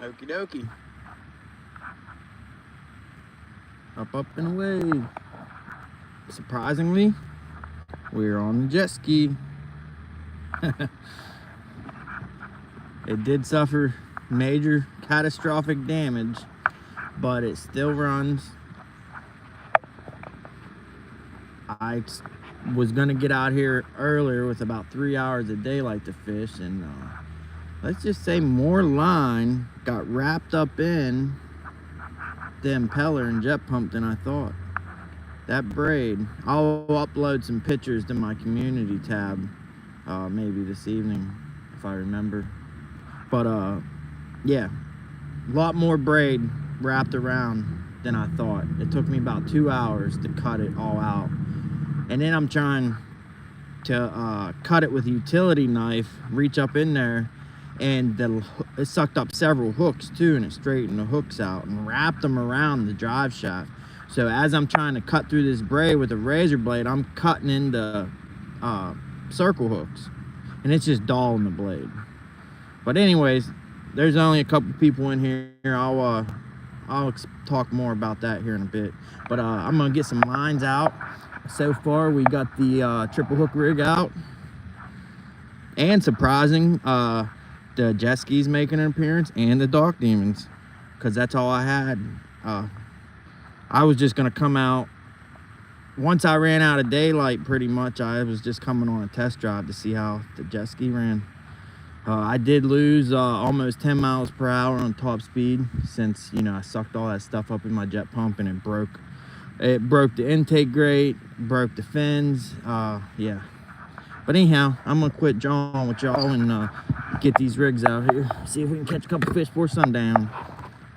Okie dokie. Up and away. Surprisingly, we're on the jet ski. It did suffer major catastrophic damage, but it still runs. I was gonna get out here earlier with about 3 hours of daylight to fish, and let's just say more line got wrapped up in the impeller and jet pump than I thought. That braid, I'll upload some pictures to my community tab maybe this evening if I remember. But yeah, a lot more braid wrapped around than I thought. It took me about 2 hours to cut it all out, and then I'm trying to cut it with a utility knife, reach up in there, and it sucked up several hooks too, and it straightened the hooks out and wrapped them around the drive shaft. So as I'm trying to cut through this braid with a razor blade, I'm cutting into circle hooks, and it's just dulling the blade. But anyways, there's only a couple people in here. I'll talk more about that here in a bit. But I'm gonna get some lines out. So far, we got the triple hook rig out, and surprising, the jet skis making an appearance, and the Dark Demons, because that's all I had. I was just gonna come out once I ran out of daylight. Pretty much, I was just coming on a test drive to see how the jet ski ran. I did lose almost 10 miles per hour on top speed, since I sucked all that stuff up in my jet pump, and it broke the intake grate, broke the fins. Yeah, but anyhow, I'm gonna quit jawing with y'all and get these rigs out here, see if we can catch a couple fish before sundown.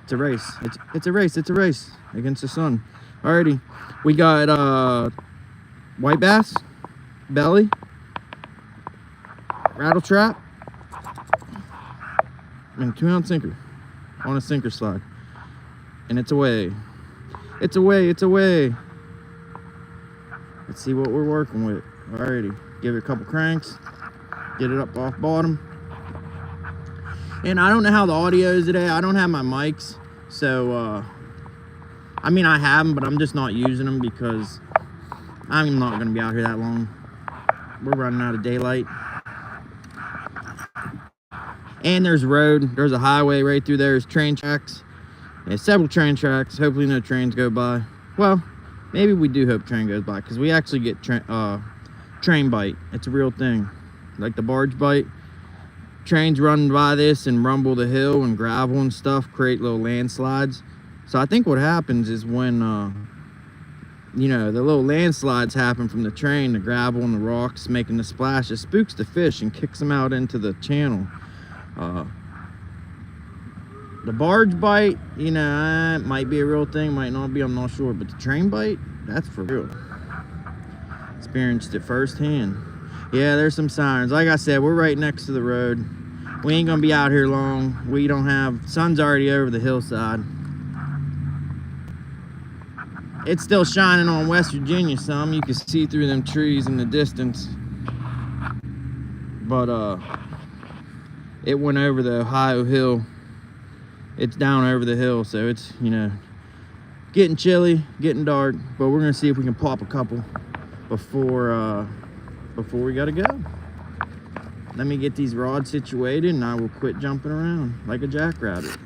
It's a race. It's a race. It's a race against the sun. Alrighty, we got white bass, belly, rattle trap, and a 2-ounce sinker on a sinker slide, and it's away. It's away. It's away. Let's see what we're working with. Alrighty, give it a couple cranks, get it up off bottom. And I don't know how the audio is today. I don't have my mics, so I mean, I have them, but I'm just not using them because I'm not going to be out here that long. We're running out of daylight. And there's a road. There's a highway right through there. There's train tracks. There's several train tracks. Hopefully no trains go by. Well, maybe we do hope train goes by, because we actually get train bite. It's a real thing. Like the barge bite. Trains run by this and rumble the hill, and gravel and stuff create little landslides. So I think what happens is when the little landslides happen from the train, the gravel and the rocks making the splash, it spooks the fish and kicks them out into the channel. The barge bite, it might be a real thing, might not be, I'm not sure. But the train bite, that's for real. Experienced it firsthand. Yeah, there's some sirens. Like I said, we're right next to the road. We ain't gonna be out here long. We don't have, sun's already over the hillside. It's still shining on West Virginia some. You can see through them trees in the distance. But it went over the Ohio hill. It's down over the hill, so it's, getting chilly, getting dark. But we're gonna see if we can pop a couple before we gotta go. Let me get these rods situated, and I will quit jumping around like a jackrabbit.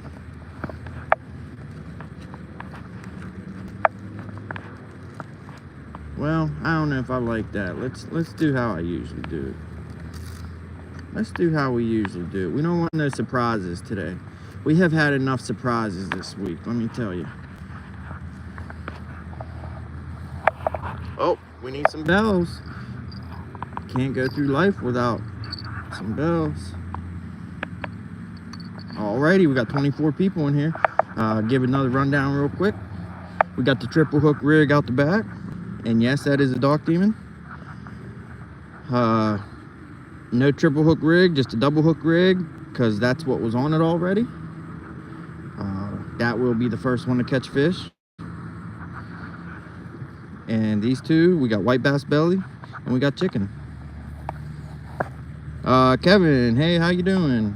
Well, I don't know if I like that. Let's do how I usually do it. Let's do how we usually do it. We don't want no surprises today. We have had enough surprises this week, let me tell you. Oh, we need some bells. Can't go through life without some bells. Alrighty, we got 24 people in here. Give another rundown real quick. We got the triple hook rig out the back, and yes, that is a Dark Demon. No triple hook rig, just a double hook rig, because that's what was on it already. That will be the first one to catch fish. And these two, we got white bass belly, and we got chicken. Kevin, hey, how you doing?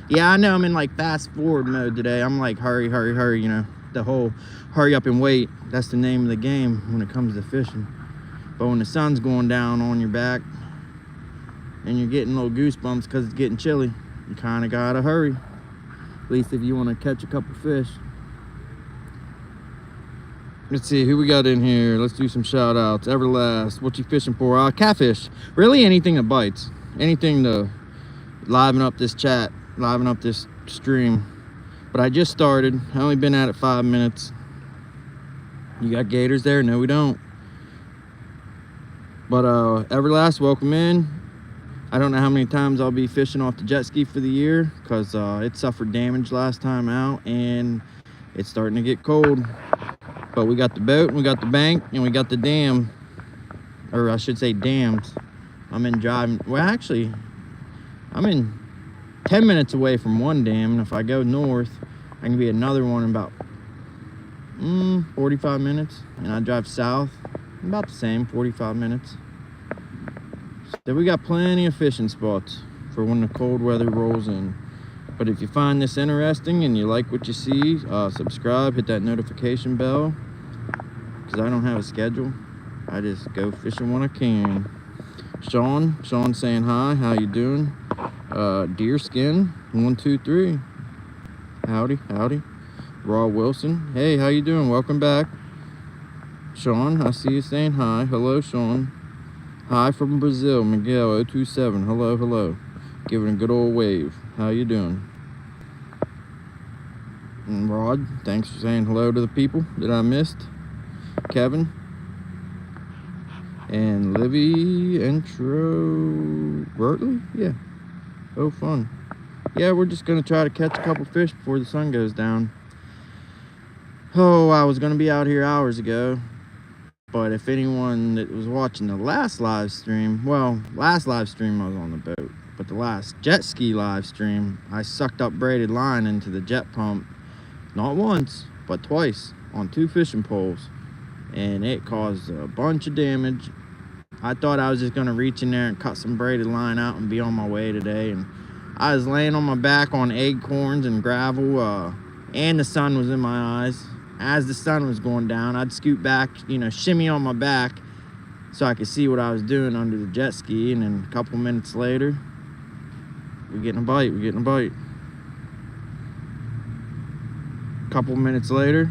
Yeah, I know I'm in like fast forward mode today. I'm like hurry, hurry, hurry, you know, the whole hurry up and wait. That's the name of the game when it comes to fishing. But when the sun's going down on your back and you're getting little goosebumps because it's getting chilly, you kind of gotta hurry. At least if you want to catch a couple fish. Let's see who we got in here. Let's do some shout outs. Everlast, what you fishing for? Catfish. Really anything that bites. Anything to liven up this chat, liven up this stream. But I just started. I only been at it 5 minutes. You got gators there? No, we don't. But Everlast, welcome in. I don't know how many times I'll be fishing off the jet ski for the year because it suffered damage last time out and it's starting to get cold. But we got the boat, and we got the bank, and we got the dam, or I should say dams. I'm in driving, well actually, I'm in 10 minutes away from one dam, and if I go north, I can be another one in about 45 minutes, and I drive south, about the same, 45 minutes. So we got plenty of fishing spots for when the cold weather rolls in. But if you find this interesting and you like what you see, subscribe, hit that notification bell, because I don't have a schedule. I just go fishing when I can. Sean saying hi, how you doing? Deerskin 123, howdy. Raw Wilson, hey, how you doing? Welcome back. Sean, I see you saying hi. Hello, Sean. Hi from Brazil, Miguel 027. Hello. Giving a good old wave. How you doing? And Rod, thanks for saying hello to the people that I missed. Kevin. And Livy Intro Bertley? Yeah. Oh, fun. Yeah, we're just going to try to catch a couple fish before the sun goes down. Oh, I was going to be out here hours ago. But if anyone that was watching the last live stream, well, last live stream I was on the boat. But the last jet ski live stream, I sucked up braided line into the jet pump. Not once, but twice on 2 fishing poles. And it caused a bunch of damage. I thought I was just going to reach in there and cut some braided line out and be on my way today. And I was laying on my back on acorns and gravel, and the sun was in my eyes. As the sun was going down, I'd scoot back, you know, shimmy on my back so I could see what I was doing under the jet ski. And then a couple minutes later, we're getting a bite. A couple minutes later,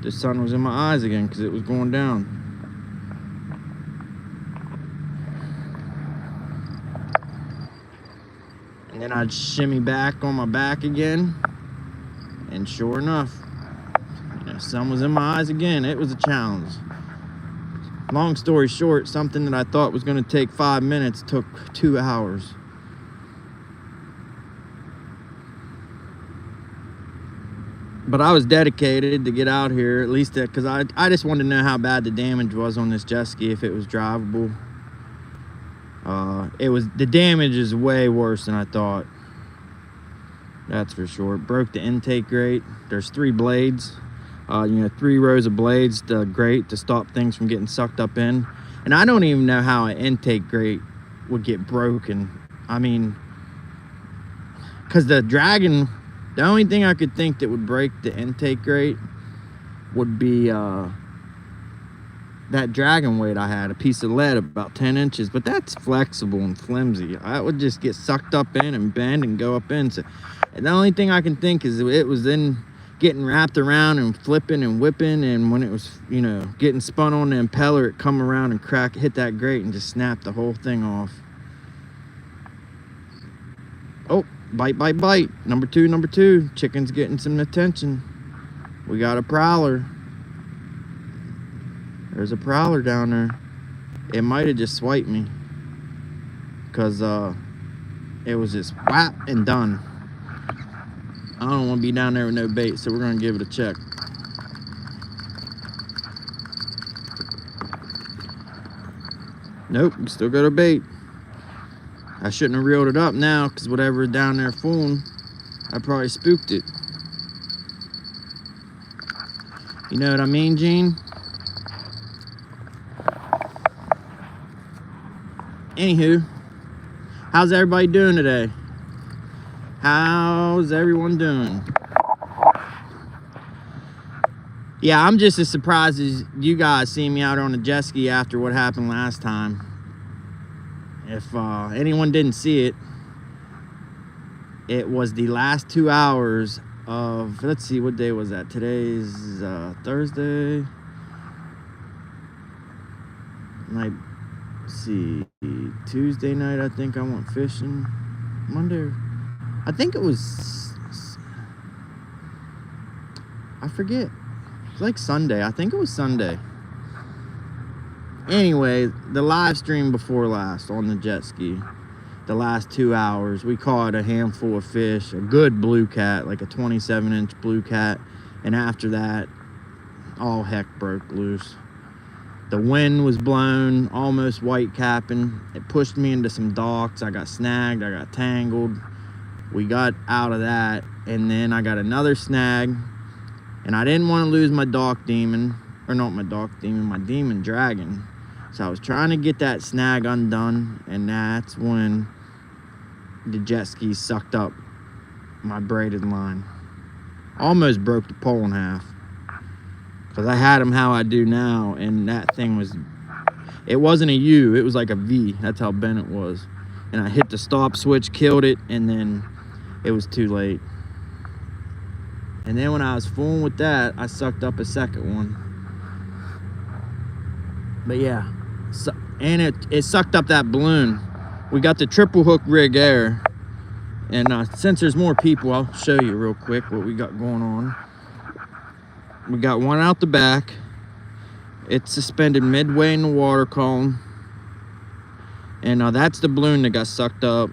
the sun was in my eyes again because it was going down. And then I'd shimmy back on my back again, and sure enough, the sun was in my eyes again. It was a challenge. Long story short, something that I thought was going to take 5 minutes took 2 hours. But I was dedicated to get out here, at least because I just wanted to know how bad the damage was on this jet ski, if it was drivable. The damage is way worse than I thought. That's for sure. It broke the intake grate. There's 3 blades. 3 rows of blades, the grate to stop things from getting sucked up in. And I don't even know how an intake grate would get broken. I mean, because the Dragon, the only thing I could think that would break the intake grate would be that Dragon weight I had, a piece of lead about 10 inches, but that's flexible and flimsy. I would just get sucked up in and bend and go up in. So, and the only thing I can think is it was then getting wrapped around and flipping and whipping, and when it was, you know, getting spun on the impeller, it come around and hit that grate and just snapped the whole thing off. Oh, bite. Number two. Chicken's getting some attention. We got a prowler. There's a prowler down there. It might have just swiped me, because it was just whap and done. I don't want to be down there with no bait, so we're going to give it a check. Nope, we still got a bait. I shouldn't have reeled it up now, because whatever down there fooling, I probably spooked it. You know what I mean, Gene? Anywho, how's everybody doing today? How's everyone doing? Yeah, I'm just as surprised as you guys seeing me out on a jet ski after what happened last time. If anyone didn't see it, it was the last 2 hours of, let's see, what day was that? Today's Thursday. Like, see, Tuesday night I think I went fishing. Monday, I think it was, I forget. It's like Sunday. I think it was Sunday. Anyway, the live stream before last on the jet ski, the last 2 hours, we caught a handful of fish, a good blue cat, like a 27-inch blue cat. And after that, all heck broke loose. The wind was blown, almost white capping. It pushed me into some docks. I got snagged, I got tangled. We got out of that, and then I got another snag, and I didn't want to lose my dock demon, or not my dock demon, my demon dragon. So I was trying to get that snag undone, and that's when the jet ski sucked up my braided line. Almost broke the pole in half. Because I had them how I do now, and that thing was, it wasn't a U, it was like a V. That's how bent it was. And I hit the stop switch, killed it, and then it was too late. And then when I was fooling with that, I sucked up a second one. But yeah, and it sucked up that balloon. We got the triple hook rig air. And since there's more people, I'll show you real quick what we got going on. We got one out the back. It's suspended midway in the water column. And that's the balloon that got sucked up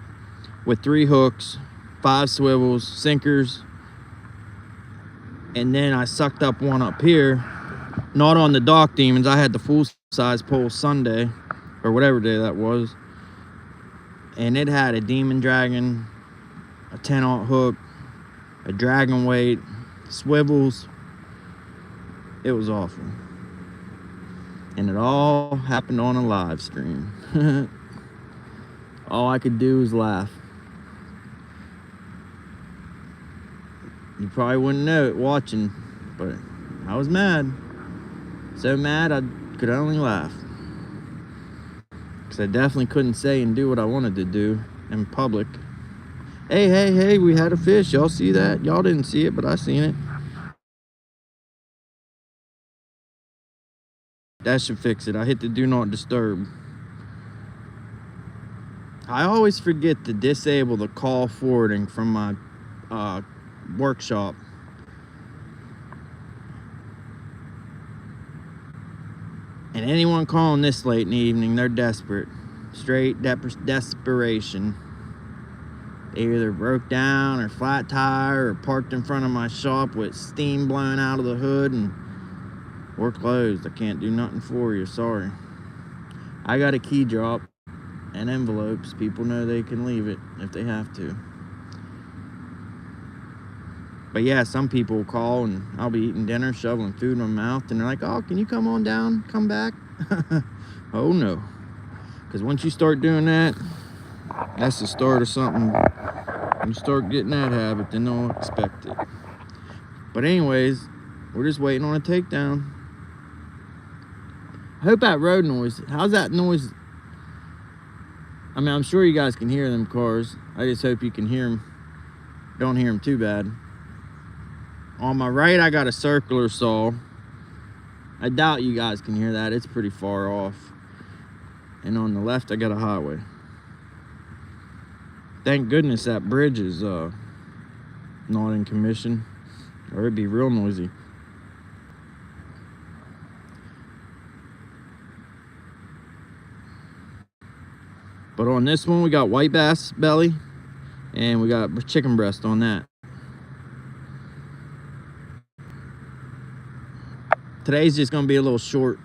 with 3 hooks, 5 swivels, sinkers. And then I sucked up one up here, not on the dock demons. I had the full size pole Sunday, or whatever day that was. And it had a demon dragon, a 10-aught hook, a dragon weight, swivels. It was awful. And it all happened on a live stream. All I could do was laugh. You probably wouldn't know it watching, but I was mad. So mad I could only laugh. Because I definitely couldn't say and do what I wanted to do in public. Hey, we had a fish. Y'all see that? Y'all didn't see it, but I seen it. That should fix it. I hit the do not disturb. I always forget to disable the call forwarding from my workshop. And anyone calling this late in the evening, they're desperate. Straight desperation. They either broke down or flat tire or parked in front of my shop with steam blowing out of the hood, and we're closed. I can't do nothing for you, sorry. I got a key drop and envelopes. People know they can leave it if they have to. But yeah, some people will call and I'll be eating dinner, shoveling food in my mouth, and they're like, oh, can you come on down, come back? Oh no. Because once you start doing that, that's the start of something. When you start getting that habit, then they'll expect it. But anyways, we're just waiting on a takedown. I hope that road noise, how's that noise? I mean, I'm sure you guys can hear them cars. I just hope you can hear them. Don't hear them too bad. On my right, I got a circular saw. I doubt you guys can hear that. It's pretty far off. And on the left, I got a highway. Thank goodness that bridge is not in commission, or it'd be real noisy. But on this one, we got white bass belly, and we got chicken breast on that. Today's just gonna be a little short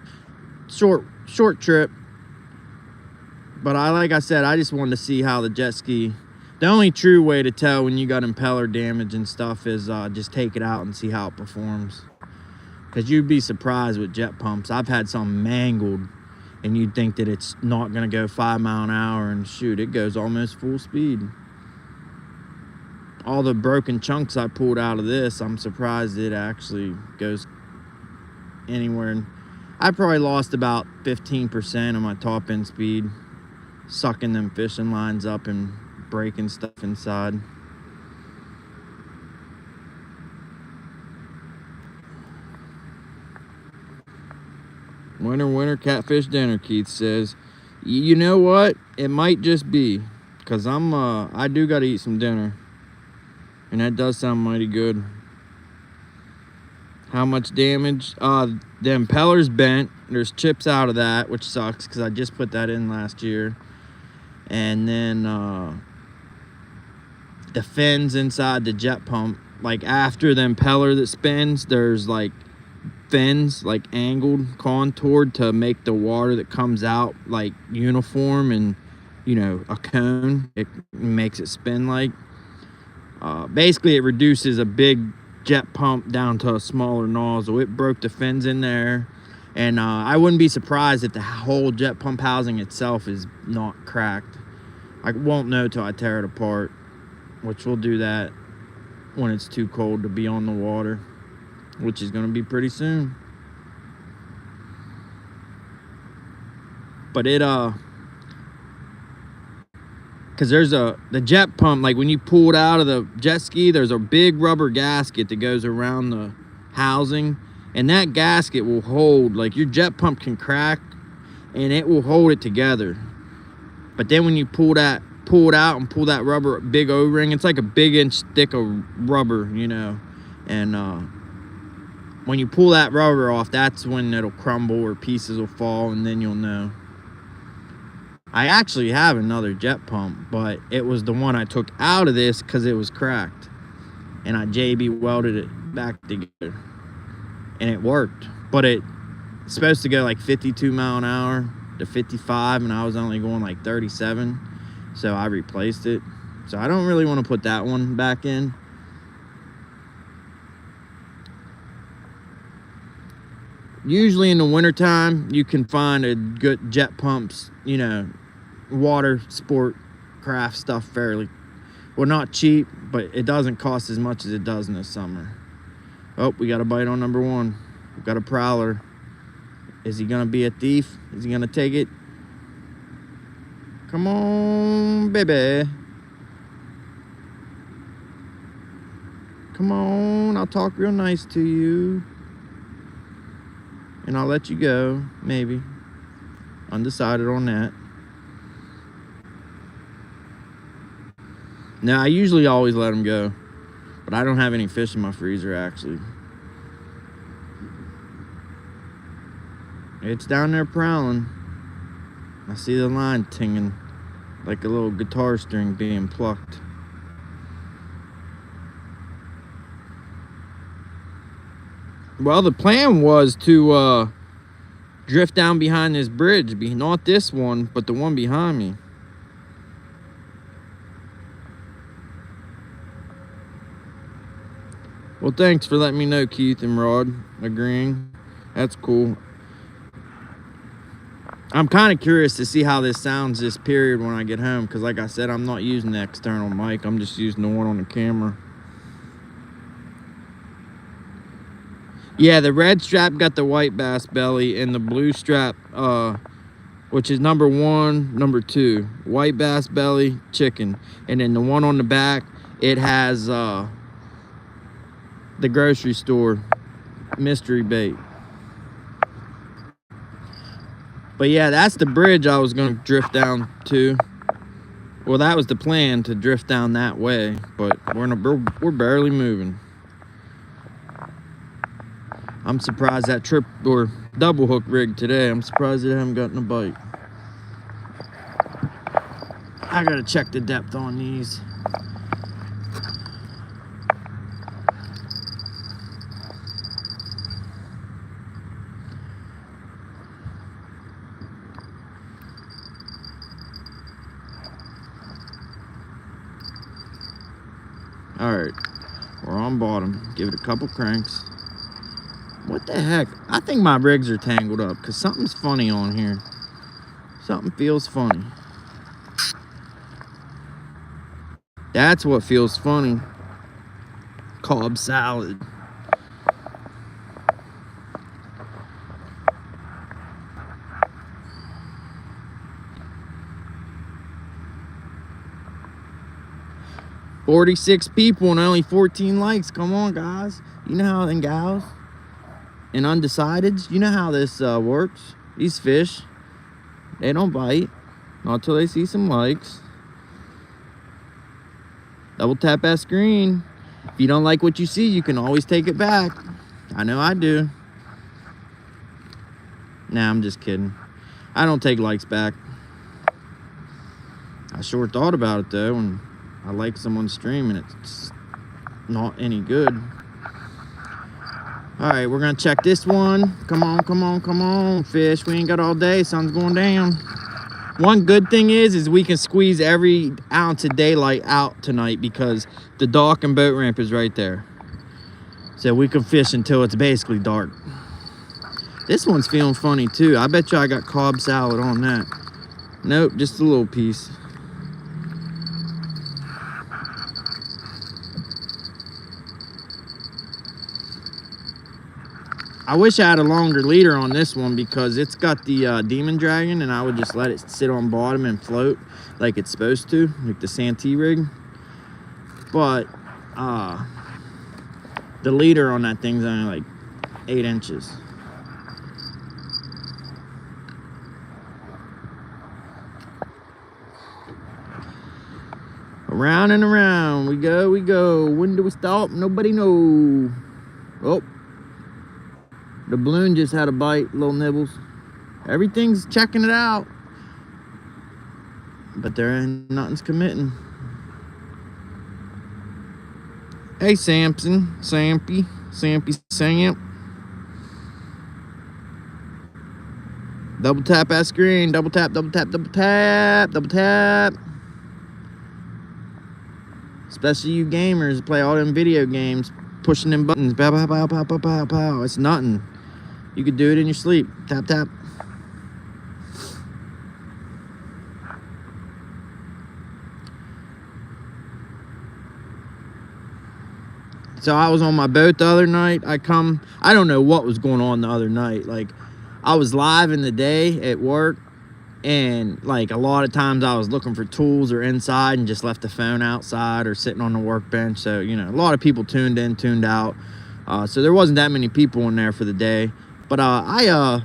trip. But like I said, I just wanted to see how the jet ski, the only true way to tell when you got impeller damage and stuff is just take it out and see how it performs. Because you'd be surprised with jet pumps. I've had some mangled, and you'd think that it's not gonna go 5 miles an hour, and shoot, it goes almost full speed. all the broken chunks I pulled out of this, I'm surprised it actually goes anywhere. I probably lost about 15% of my top end speed sucking them fishing lines up and breaking stuff inside. Winter catfish dinner, Keith says. You know what? It might just be, cause I do gotta eat some dinner, and that does sound mighty good. How much damage? The impeller's bent. There's chips out of that, which sucks because I just put that in last year. And then the fins inside the jet pump, like after the impeller that spins, there's like fins like angled, contoured to make the water that comes out like uniform and, you know, a cone. It makes it spin like. Basically, it reduces a big jet pump down to a smaller nozzle. It broke the fins in there, and I wouldn't be surprised if the whole jet pump housing itself is not cracked. I won't know till I tear it apart, which we'll do that when it's too cold to be on the water, which is going to be pretty soon. But it because there's the jet pump, like when you pull it out of the jet ski, there's a big rubber gasket that goes around the housing, and that gasket will hold, like your jet pump can crack and it will hold it together. But then when you pull it out and pull that rubber big O-ring, it's like a big inch thick of rubber, you know, and when you pull that rubber off, that's when it'll crumble or pieces will fall, and then you'll know. I actually have another jet pump, but it was the one I took out of this because it was cracked, and I JB welded it back together, and it worked. But it's supposed to go like 52 mile an hour to 55, and I was only going like 37, so I replaced it. So I don't really want to put that one back in. Usually in the wintertime, you can find a good jet pumps, you know, water sport craft stuff fairly, well, not cheap, but it doesn't cost as much as it does in the summer. Oh, we got a bite on number one. We've got a prowler. Is he gonna be a thief? Is he gonna take it? Come on, baby. Come on, I'll talk real nice to you, and I'll let you go, maybe. Undecided on that. Now, I usually always let them go, but I don't have any fish in my freezer, actually. It's down there prowling. I see the line tinging like a little guitar string being plucked. Well, the plan was to drift down behind this bridge, not this one, but the one behind me. Well, thanks for letting me know, Keith and Rod, agreeing. That's cool. I'm kind of curious to see how this sounds this period when I get home, because like I said, I'm not using the external mic. I'm just using the one on the camera. Yeah, the red strap got the white bass belly, and the blue strap, which is number 1, number 2. White bass belly, chicken. And then the one on the back, it has the grocery store mystery bait. But yeah, that's the bridge I was going to drift down to. Well, that was the plan, to drift down that way, but we're barely moving. I'm surprised that trip or double hook rig today, I'm surprised it haven't gotten a bite. I gotta check the depth on these. Alright, we're on bottom. Give it a couple cranks. What the heck? I think my rigs are tangled up because something's funny on here. Something feels funny. That's what feels funny. Cobb salad. "46 people and only 14 likes. Come on, guys. You know how, and gals and undecideds, you know how this works. These fish, they don't bite not until they see some likes. Double tap that screen. If you don't like what you see, you can always take it back. I know I do. Nah, I'm just kidding. I don't take likes back. I sure thought about it though, and I like someone's stream and it's not any good. All right, we're gonna check this one. Come on, come on, come on, fish. We ain't got all day. Sun's going down. One good thing is we can squeeze every ounce of daylight out tonight because the dock and boat ramp is right there. So we can fish until it's basically dark. This one's feeling funny too. I bet you I got Cobb salad on that. Nope, just a little piece. I wish I had a longer leader on this one because it's got the demon dragon, and I would just let it sit on bottom and float like it's supposed to, like the Santee rig. But the leader on that thing's only like 8 inches. Around and around we go, we go. When do we stop? Nobody know. Oh, the balloon just had a bite, little nibbles. Everything's checking it out, but there ain't nothing's committing. Hey, Samson, Sampy, Samp. Double tap that screen. Double tap, double tap, double tap, double tap. Especially you gamers play all them video games, pushing them buttons. Pow, pow, pow, pow, pow, pow, pow. It's nothing. You could do it in your sleep. Tap, tap. So I was on my boat the other night. I don't know what was going on the other night. Like, I was live in the day at work, and like a lot of times I was looking for tools or inside and just left the phone outside or sitting on the workbench. So, you know, a lot of people tuned in, tuned out. So there wasn't that many people in there for the day. But I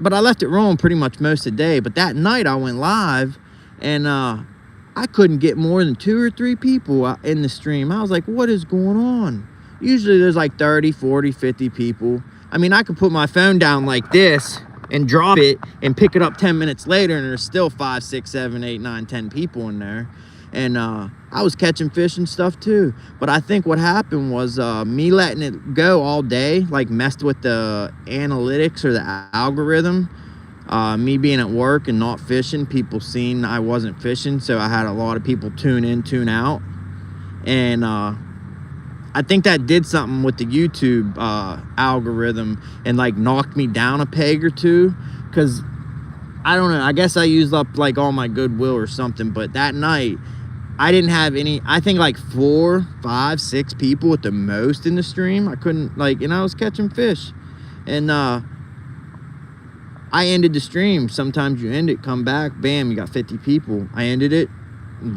left it rolling pretty much most of the day. But that night I went live, and I couldn't get more than 2 or 3 people in the stream. I was like, what is going on? Usually there's like 30, 40, 50 people. I mean, I could put my phone down like this and drop it and pick it up 10 minutes later, and there's still 5, 6, 7, 8, 9, 10 people in there. And I was catching fish and stuff too. But I think what happened was me letting it go all day, like messed with the analytics or the algorithm. Me being at work and not fishing, people seen I wasn't fishing, so I had a lot of people tune in, tune out. And I think that did something with the YouTube algorithm and like knocked me down a peg or two, because I don't know, I guess I used up like all my goodwill or something. But that night I didn't have any, I think like 4, 5, 6 people at the most in the stream. I couldn't, like, and I was catching fish. And I ended the stream. Sometimes you end it, come back, bam, you got 50 people. I ended it,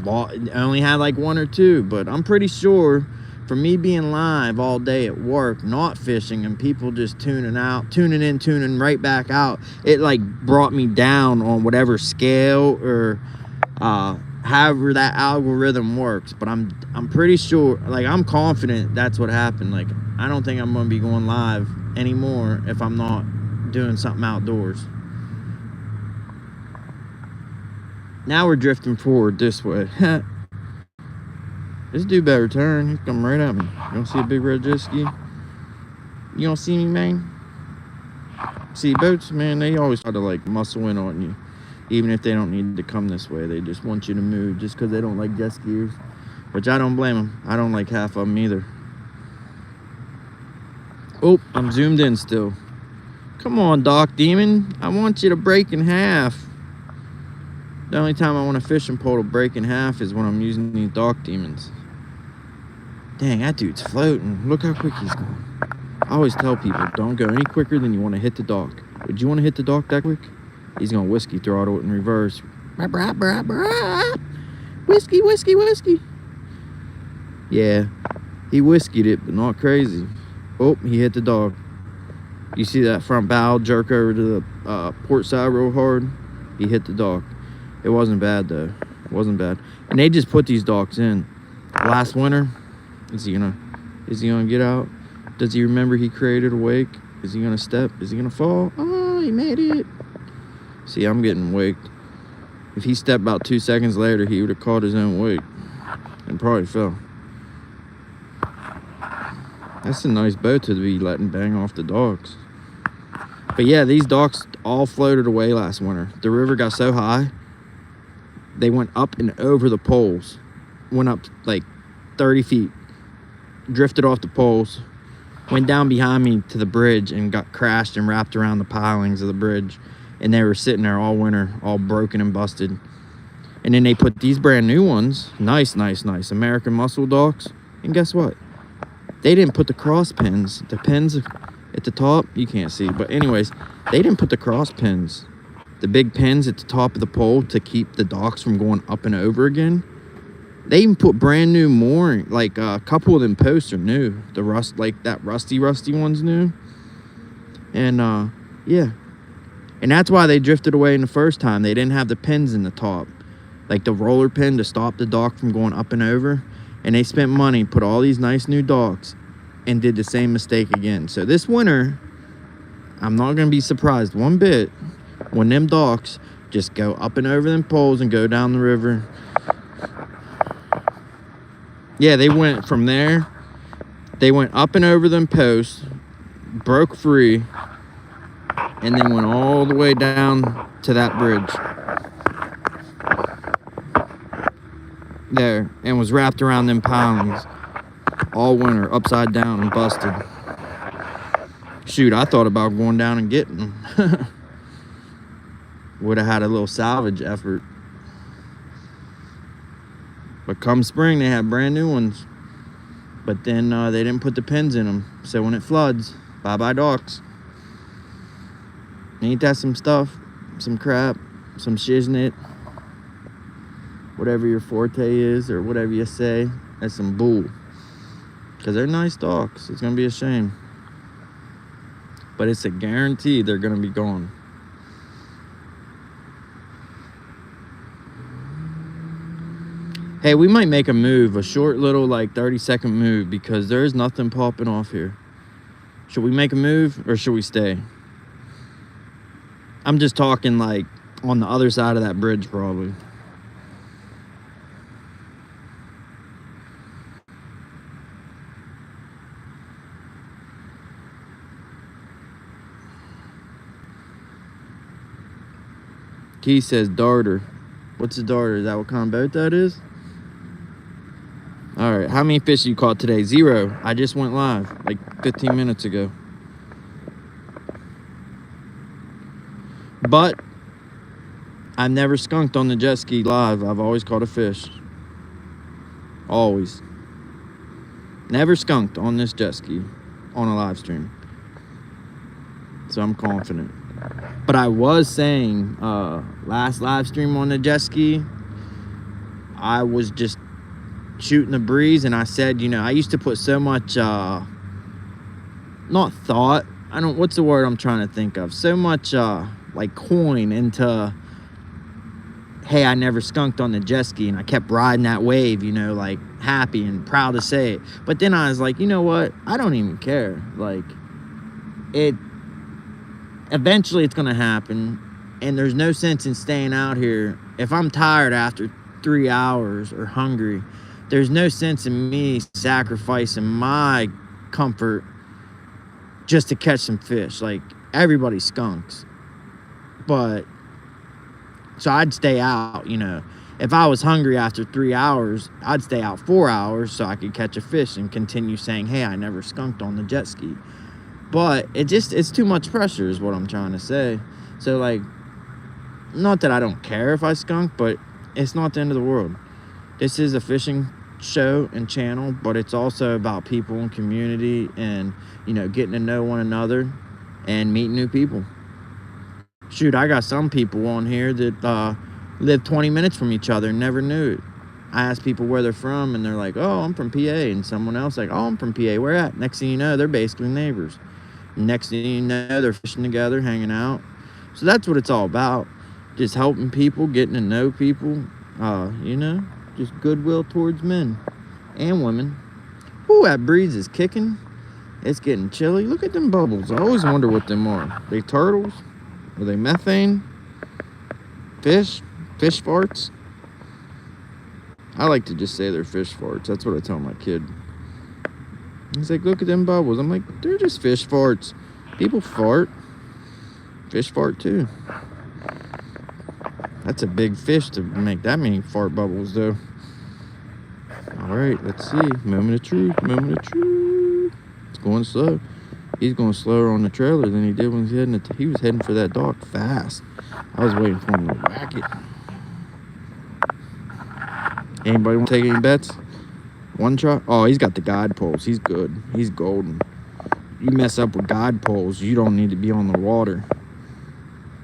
I only had like 1 or 2. But I'm pretty sure for me being live all day at work, not fishing, and people just tuning out, tuning in, tuning right back out, it like brought me down on whatever scale or however that algorithm works. But I'm pretty sure, like, I'm confident that's what happened. Like, I don't think I'm gonna be going live anymore if I'm not doing something outdoors. Now we're drifting forward this way. This dude better turn. He's coming right at me. You don't see a big red jet ski? You don't see me, man? See, boats, man, they always try to like muscle in on you. Even if they don't need to come this way, they just want you to move just because they don't like jet skiers. Which I don't blame them. I don't like half of them either. Oh, I'm zoomed in still. Come on, Doc Demon. I want you to break in half. The only time I want a fishing pole to break in half is when I'm using these Doc Demons. Dang, that dude's floating. Look how quick he's going. I always tell people, don't go any quicker than you want to hit the dock. Would you want to hit the dock that quick? He's going to whiskey throttle it in reverse. Whiskey, whiskey, whiskey. Yeah, he whiskeyed it, but not crazy. Oh, he hit the dog. You see that front bow jerk over to the port side real hard? He hit the dock. It wasn't bad, though. It wasn't bad. And they just put these docks in. Last winter, is he gonna get out? Does he remember he created a wake? Is he gonna step? Is he gonna fall? Oh, he made it. See, I'm getting waked. If he stepped about 2 seconds later, he would have caught his own wake and probably fell. That's a nice boat to be letting bang off the docks. But yeah, these docks all floated away last winter. The river got so high, they went up and over the poles. Went up like 30 feet. Drifted off the poles. Went down behind me to the bridge and got crashed and wrapped around the pilings of the bridge. And they were sitting there all winter, all broken and busted. And then they put these brand new ones, nice American muscle docks. And guess what? They didn't put the cross pins. The pins at the top, you can't see. But anyways, they didn't put the cross pins. The big pins at the top of the pole to keep the docks from going up and over again. They even put brand new mooring. Like a couple of them posts are new. The rusty one's new. And yeah. And that's why they drifted away in the first time. They didn't have the pins in the top. Like the roller pin to stop the dock from going up and over. And they spent money, put all these nice new docks, and did the same mistake again. So this winter, I'm not going to be surprised one bit when them docks just go up and over them poles and go down the river. Yeah, they went from there. They went up and over them posts, broke free, and then went all the way down to that bridge. There, and was wrapped around them pilings all winter, upside down and busted. Shoot, I thought about going down and getting them. Would have had a little salvage effort. But come spring, they had brand new ones. But then they didn't put the pins in them. So when it floods, bye-bye docks. Ain't that some stuff? Some crap? Some shiznit? Whatever your forte is, or whatever you say, that's some bull. Because they're nice docks. It's going to be a shame. But it's a guarantee they're going to be gone. Hey, we might make a move, a short little like 30-second move, because there's nothing popping off here. Should we make a move or should we stay? I'm just talking like on the other side of that bridge probably. Key says darter. What's a darter? Is that what kind of boat that is? Alright, how many fish you caught today? 0. I just went live like 15 minutes ago. But I've never skunked on the jet ski live. I've always caught a fish. Always. Never skunked on this jet ski on a live stream. So I'm confident. But I was saying, last live stream on the jet ski, I was just shooting the breeze, and I said, you know, I used to put so much, not thought, what's the word I'm trying to think of? So much, like coin into, hey, I never skunked on the jet ski, and I kept riding that wave, you know, like happy and proud to say it. But then I was like, you know what? I don't even care. Like, eventually it's gonna happen, and there's no sense in staying out here. If I'm tired after 3 hours or hungry, there's no sense in me sacrificing my comfort just to catch some fish. Like, everybody skunks. But so I'd stay out, you know. If I was hungry after 3 hours, I'd stay out 4 hours so I could catch a fish and continue saying, hey, I never skunked on the jet ski. But it's too much pressure is what I'm trying to say. So, like, not that I don't care if I skunk, but it's not the end of the world. This is a fishing show and channel, but it's also about people and community and, you know, getting to know one another and meeting new people. Shoot, I got some people on here that live 20 minutes from each other and never knew it. I ask people where they're from, and they're like, oh, I'm from PA. And someone else like, oh, I'm from PA. Where at? Next thing you know, they're basically neighbors. Next thing you know, they're fishing together, hanging out. So that's what it's all about. Just helping people, getting to know people, you know, just goodwill towards men and women. Ooh, that breeze is kicking. It's getting chilly. Look at them bubbles. I always wonder what them are. They turtles? Are they methane? Fish? Fish farts? I like to just say they're fish farts. That's what I tell my kid. He's like, look at them bubbles. I'm like, they're just fish farts. People fart. Fish fart too. That's a big fish to make that many fart bubbles though. All right, let's see. Moment of truth, moment of truth. It's going slow. He's going slower on the trailer than he did when he was heading for that dock fast. I was waiting for him to whack it. Anybody want to take any bets? One try? Oh, he's got the guide poles. He's good. He's golden. You mess up with guide poles, you don't need to be on the water.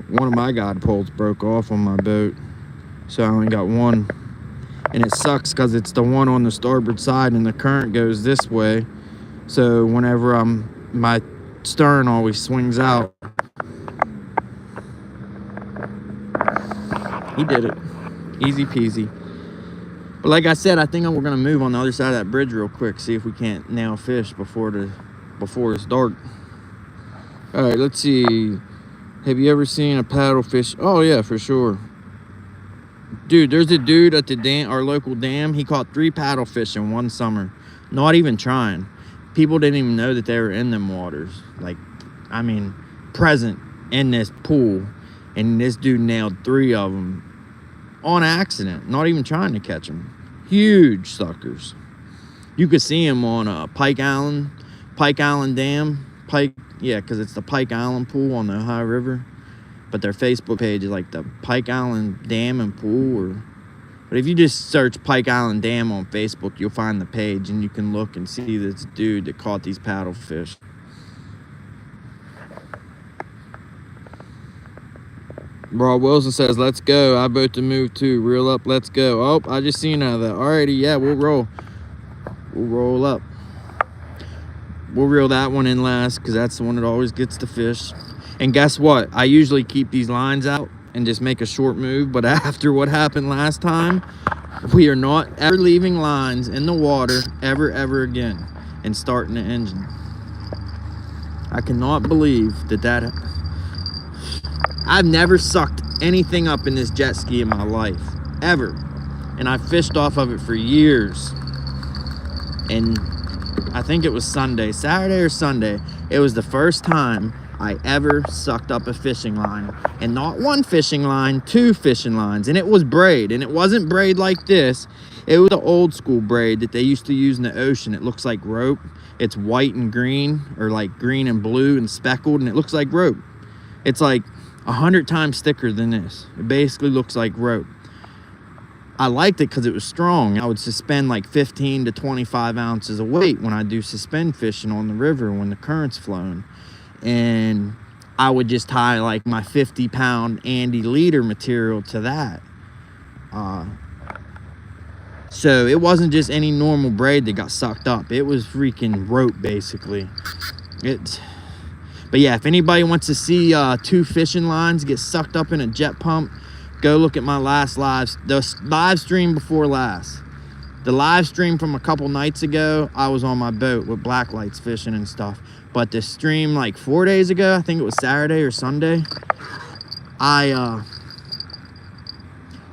One of my guide poles broke off on my boat, so I only got one. And it sucks because it's the one on the starboard side and the current goes this way. So whenever my stern always swings out. He did it. Easy peasy. But like I said, I think we're gonna move on the other side of that bridge real quick, see if we can't nail fish before it's dark. All right, let's see. Have you ever seen a paddlefish? Oh yeah, for sure. Dude, there's a dude at the dam, our local dam. He caught 3 paddlefish in one summer. Not even trying. People didn't even know that they were in them waters. Like, I mean, present in this pool. And this dude nailed 3 of them on accident. Not even trying to catch them. Huge suckers. You could see him on Pike Island Dam. Yeah, because it's the Pike Island pool on the Ohio River. But their Facebook page is like the Pike Island Dam and Pool. But if you just search Pike Island Dam on Facebook, you'll find the page and you can look and see this dude that caught these paddlefish. Bro Wilson says, let's go. I about to move too. Reel up, let's go. Oh, I just seen out of that. Alrighty, yeah, we'll roll. We'll roll up. We'll reel that one in last because that's the one that always gets the fish. And guess what? I usually keep these lines out and just make a short move. But after what happened last time, we are not ever leaving lines in the water ever again and starting the engine. I cannot believe that I've never sucked anything up in this jet ski in my life, ever. And I fished off of it for years. And I think it was Saturday or Sunday. It was the first time I ever sucked up a fishing line. And not one fishing line, 2 fishing lines. And it was braid. And it wasn't braid like this. It was the old school braid that they used to use in the ocean. It looks like rope. It's white and green, or like green and blue and speckled, and it looks like rope. It's like 100 times thicker than this. It basically looks like rope. I liked it because it was strong. I would suspend like 15 to 25 ounces of weight when I do suspend fishing on the river when the current's flowing. And I would just tie like my 50-pound Andy leader material to that. So it wasn't just any normal braid that got sucked up. It was freaking rope, basically. But yeah, if anybody wants to see 2 fishing lines get sucked up in a jet pump, go look at my last the live stream before last. The live stream from a couple nights ago, I was on my boat with black lights fishing and stuff. But the stream like 4 days ago, I think it was Saturday or Sunday, I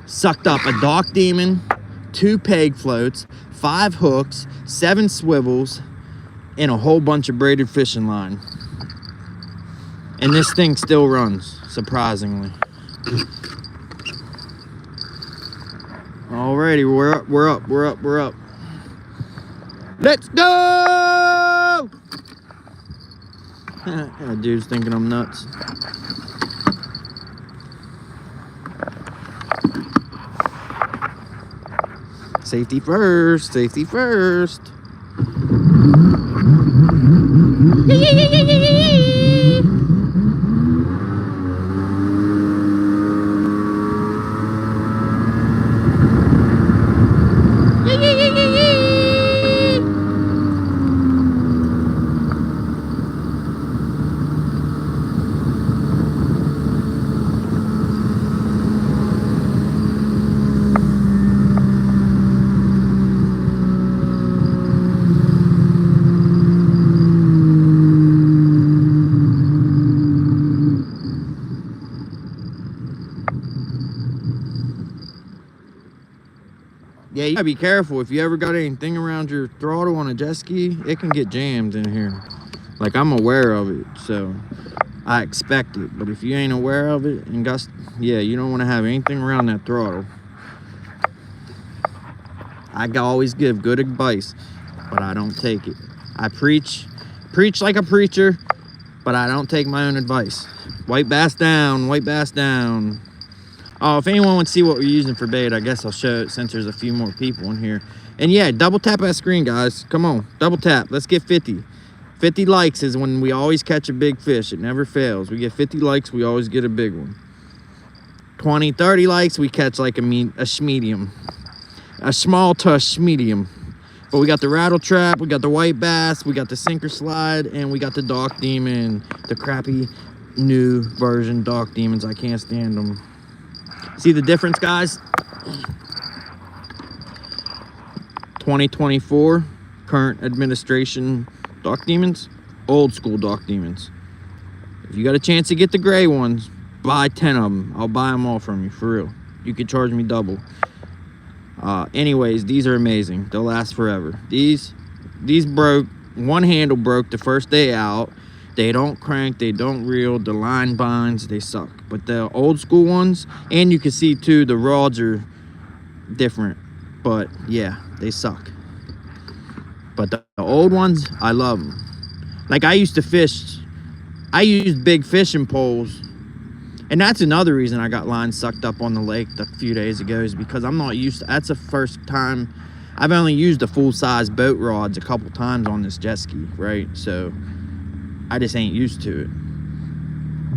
sucked up a Dock Demon, 2 peg floats, 5 hooks, 7 swivels, and a whole bunch of braided fishing line. And this thing still runs, surprisingly. Alrighty, we're up. Let's go! That dude's thinking I'm nuts. Safety first, safety first. Yeah, you gotta be careful. If you ever got anything around your throttle on a jet ski, it can get jammed in here. Like, I'm aware of it, so I expect it. But if you ain't aware of it and got, yeah, you don't want to have anything around that throttle. I always give good advice, but I don't take it. I preach like a preacher, but I don't take my own advice. White bass down, white bass down. Oh, if anyone wants to see what we're using for bait, I guess I'll show it since there's a few more people in here. And yeah, double tap that screen, guys. Come on, double tap. Let's get 50. 50 likes is when we always catch a big fish. It never fails. We get 50 likes, we always get a big one. 20, 30 likes, we catch like a schmedium. A small to schmedium. But we got the rattle trap, we got the white bass, we got the sinker slide, and we got the Dock Demon. The crappy new version Dock Demons. I can't stand them. See the difference, guys? 2024 current administration Dock Demons, old school Dock Demons. If you got a chance to get the gray ones, buy 10 of them. I'll buy them all from you, for real. You could charge me double. Anyways, these are amazing. They'll last forever. These broke. One handle broke the first day out. They don't crank, they don't reel, the line binds, they suck. But the old school ones, and you can see too, the rods are different. But yeah, they suck. But the old ones, I love them. Like, I used to fish, I used big fishing poles. And that's another reason I got lines sucked up on the lake a few days ago, is because I'm not used to, that's the first time, I've only used the full-size boat rods a couple times on this jet ski, right? So I just ain't used to it.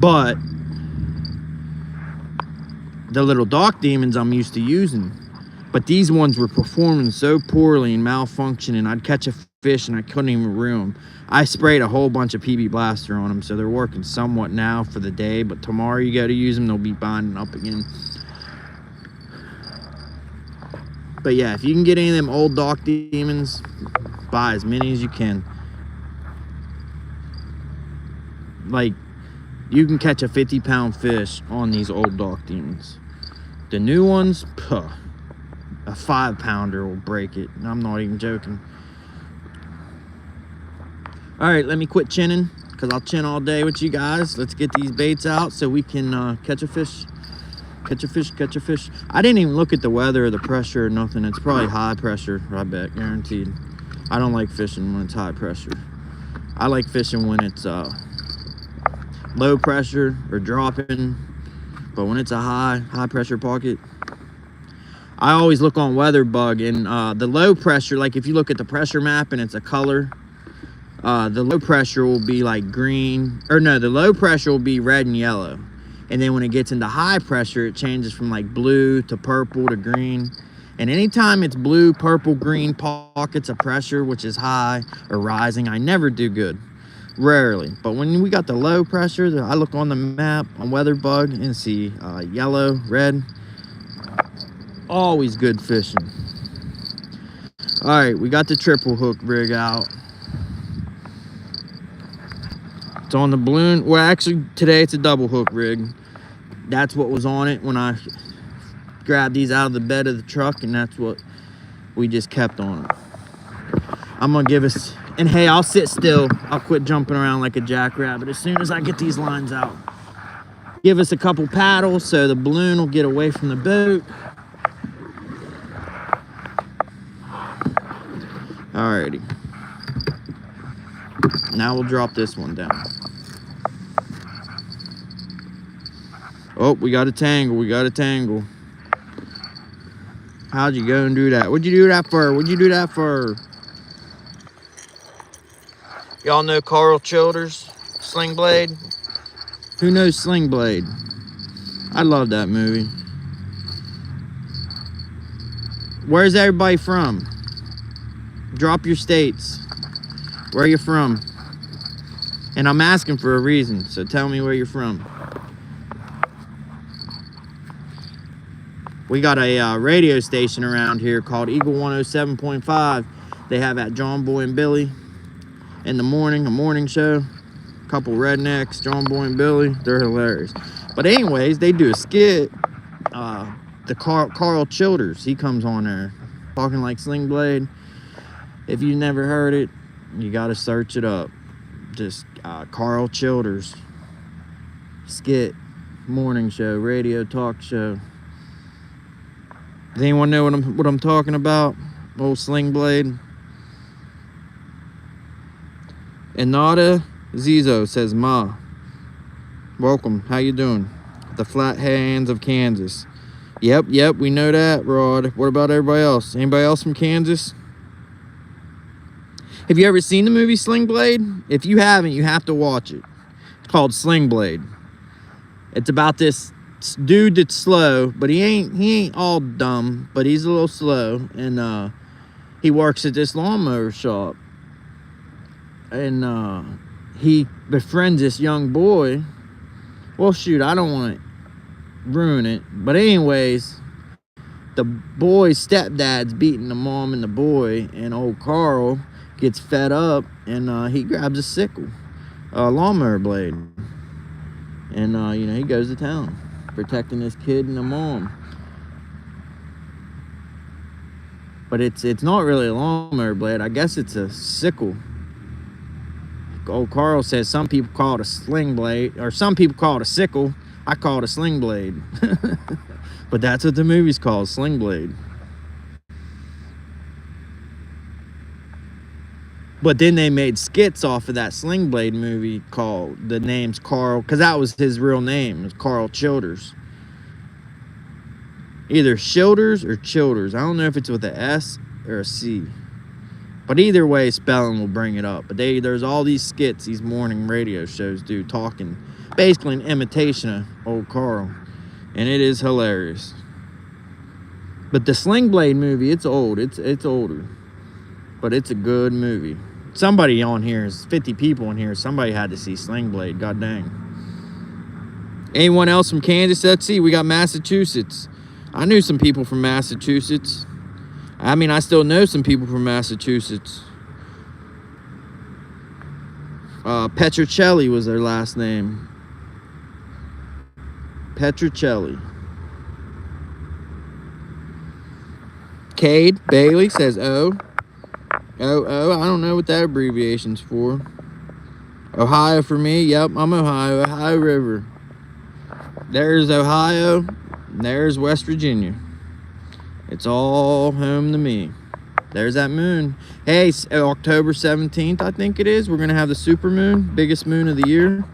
But the little Dock Demons I'm used to using. But these ones were performing so poorly and malfunctioning. I'd catch a fish and I couldn't even reel them. I sprayed a whole bunch of PB Blaster on them, so they're working somewhat now for the day. But tomorrow you go to use them, they'll be binding up again. But yeah, if you can get any of them old Dock Demons, buy as many as you can. Like, you can catch a 50-pound fish on these old Dock Demons. The new ones, a 5-pounder will break it. And I'm not even joking. All right, let me quit chinning, because I'll chin all day with you guys. Let's get these baits out so we can catch a fish. Catch a fish, catch a fish. I didn't even look at the weather or the pressure or nothing. It's probably high pressure, I bet, guaranteed. I don't like fishing when it's high pressure. I like fishing when it's low pressure or dropping, but when it's a high pressure pocket, I always look on weather bug. And the low pressure, like if you look at the pressure map and it's a color, the low pressure will be like green, or no, the low pressure will be red and yellow, and then when it gets into high pressure, it changes from like blue to purple to green. And anytime it's blue, purple, green pockets of pressure, which is high or rising, I never do good. Rarely. But when we got the low pressure, I look on the map on weather bug and see yellow, red. Always good fishing. All right, we got the triple hook rig out. It's on the balloon. Well, actually today it's a double hook rig. That's what was on it when I grabbed these out of the bed of the truck, and that's what we just kept on it. I'm gonna give us, and hey, I'll sit still. I'll quit jumping around like a jackrabbit as soon as I get these lines out. Give us a couple paddles so the balloon will get away from the boat. Alrighty. Now we'll drop this one down. Oh, we got a tangle. We got a tangle. How'd you go and do that? What'd you do that for? What'd you do that for? Y'all know Carl Childers, Sling Blade? Who knows Sling Blade? I love that movie. Where's everybody from? Drop your states. Where are you from? And I'm asking for a reason, so tell me where you're from. We got a radio station around here called Eagle 107.5. They have at John Boy and Billy in the morning, a morning show. A couple rednecks, John Boy and Billy. They're hilarious. But anyways, they do a skit. The Carl Childers, he comes on there talking like Sling Blade. If you never heard it, you got to search it up. Just Carl Childers skit, morning show, radio talk show. Does anyone know what I'm talking about? Old Sling Blade. Inada Zizo says, "Ma, welcome. How you doing? The flat hands of Kansas." Yep, we know that, Rod. What about everybody else? Anybody else from Kansas? Have you ever seen the movie Sling Blade? If you haven't, you have to watch it. It's called Sling Blade. It's about this dude that's slow, but he ain't all dumb, but he's a little slow, and he works at this lawnmower shop, and he befriends this young boy. Well, shoot, I don't want to ruin it, but anyways, the boy's stepdad's beating the mom and the boy, and old Carl gets fed up, and he grabs a sickle, a lawnmower blade, and you know, he goes to town protecting this kid and the mom. But it's not really a lawnmower blade. I guess it's a sickle. Old Carl says some people call it a sling blade, or some people call it a sickle. I call it a sling blade. But that's what the movie's called, Sling Blade. But then they made skits off of that Sling Blade movie called, the name's Carl, because that was his real name. It was Carl Childers. Either Childers or Childers. I don't know if it's with a S or a C. But either way, spelling will bring it up. But there's all these skits these morning radio shows do, talking, basically an imitation of old Carl. And it is hilarious. But the Sling Blade movie, it's old. It's older. But it's a good movie. Somebody on here, is 50 people in here, somebody had to see Sling Blade. God dang. Anyone else from Kansas? Let's see. We got Massachusetts. I knew some people from Massachusetts. I mean, I still know some people from Massachusetts. Petrocelli was their last name. Petrocelli. Cade Bailey says O. I don't know what that abbreviation's for. Ohio for me. Yep, I'm Ohio. Ohio River. There's Ohio. There's West Virginia. It's all home to me. There's that moon. Hey, October 17th, I think it is. We're going to have the super moon. Biggest moon of the year.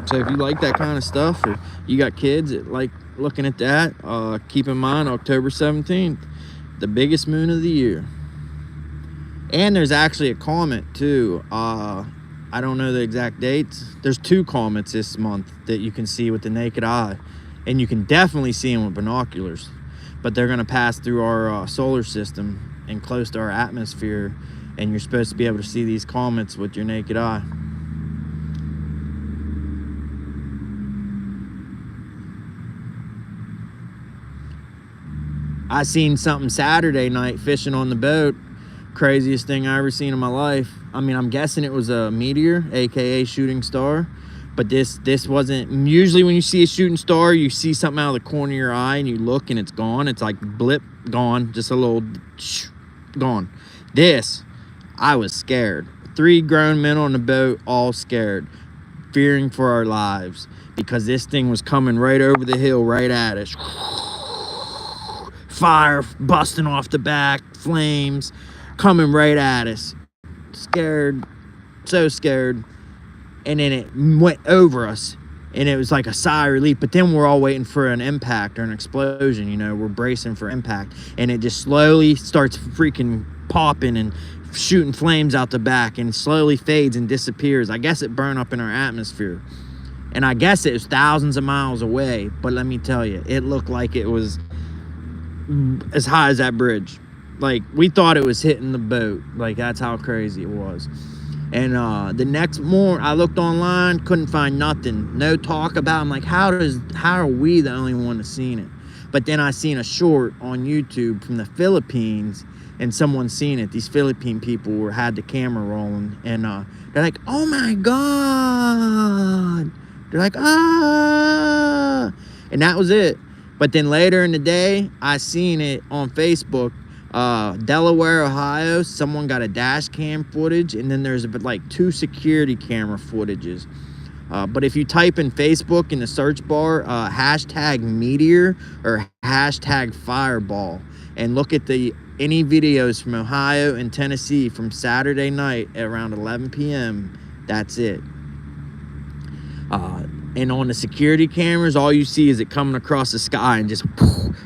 So if you like that kind of stuff, or you got kids that like looking at that, keep in mind October 17th, the biggest moon of the year. And there's actually a comet too. I don't know the exact dates. There's 2 comets this month that you can see with the naked eye, and you can definitely see them with binoculars. But they're going to pass through our solar system and close to our atmosphere, and you're supposed to be able to see these comets with your naked eye. I seen something Saturday night fishing on the boat. Craziest thing I ever seen in my life. I mean, I'm guessing it was a meteor, aka shooting star, but this wasn't. Usually when you see a shooting star, you see something out of the corner of your eye and you look and it's gone. It's like blip, gone, just a little gone. This, I was scared. 3 grown men on the boat, all scared, fearing for our lives, because this thing was coming right over the hill, right at us. Fire busting off the back, flames coming right at us. Scared, so scared. And then it went over us And it was like a sigh of relief, but then we're all waiting for an impact or an explosion, you know, we're bracing for impact, and it just slowly starts freaking popping and shooting flames out the back, and slowly fades and disappears. I guess it burned up in our atmosphere, and I guess it was thousands of miles away, but let me tell you, it looked like it was as high as that bridge. Like, we thought it was hitting the boat. Like, that's how crazy it was. And the next morning, I looked online, couldn't find nothing. No talk about it. I'm like, how are we the only one that's seen it? But then I seen a short on YouTube from the Philippines, and someone seen it. These Philippine people had the camera rolling, and they're like, oh my God. They're like, ah. And that was it. But then later in the day, I seen it on Facebook. Delaware, Ohio, someone got a dash cam footage, and then there's like 2 security camera footages. But if you type in Facebook in the search bar, hashtag Meteor or hashtag Fireball, and look at any videos from Ohio and Tennessee from Saturday night at around 11 p.m., that's it. And on the security cameras, all you see is it coming across the sky and just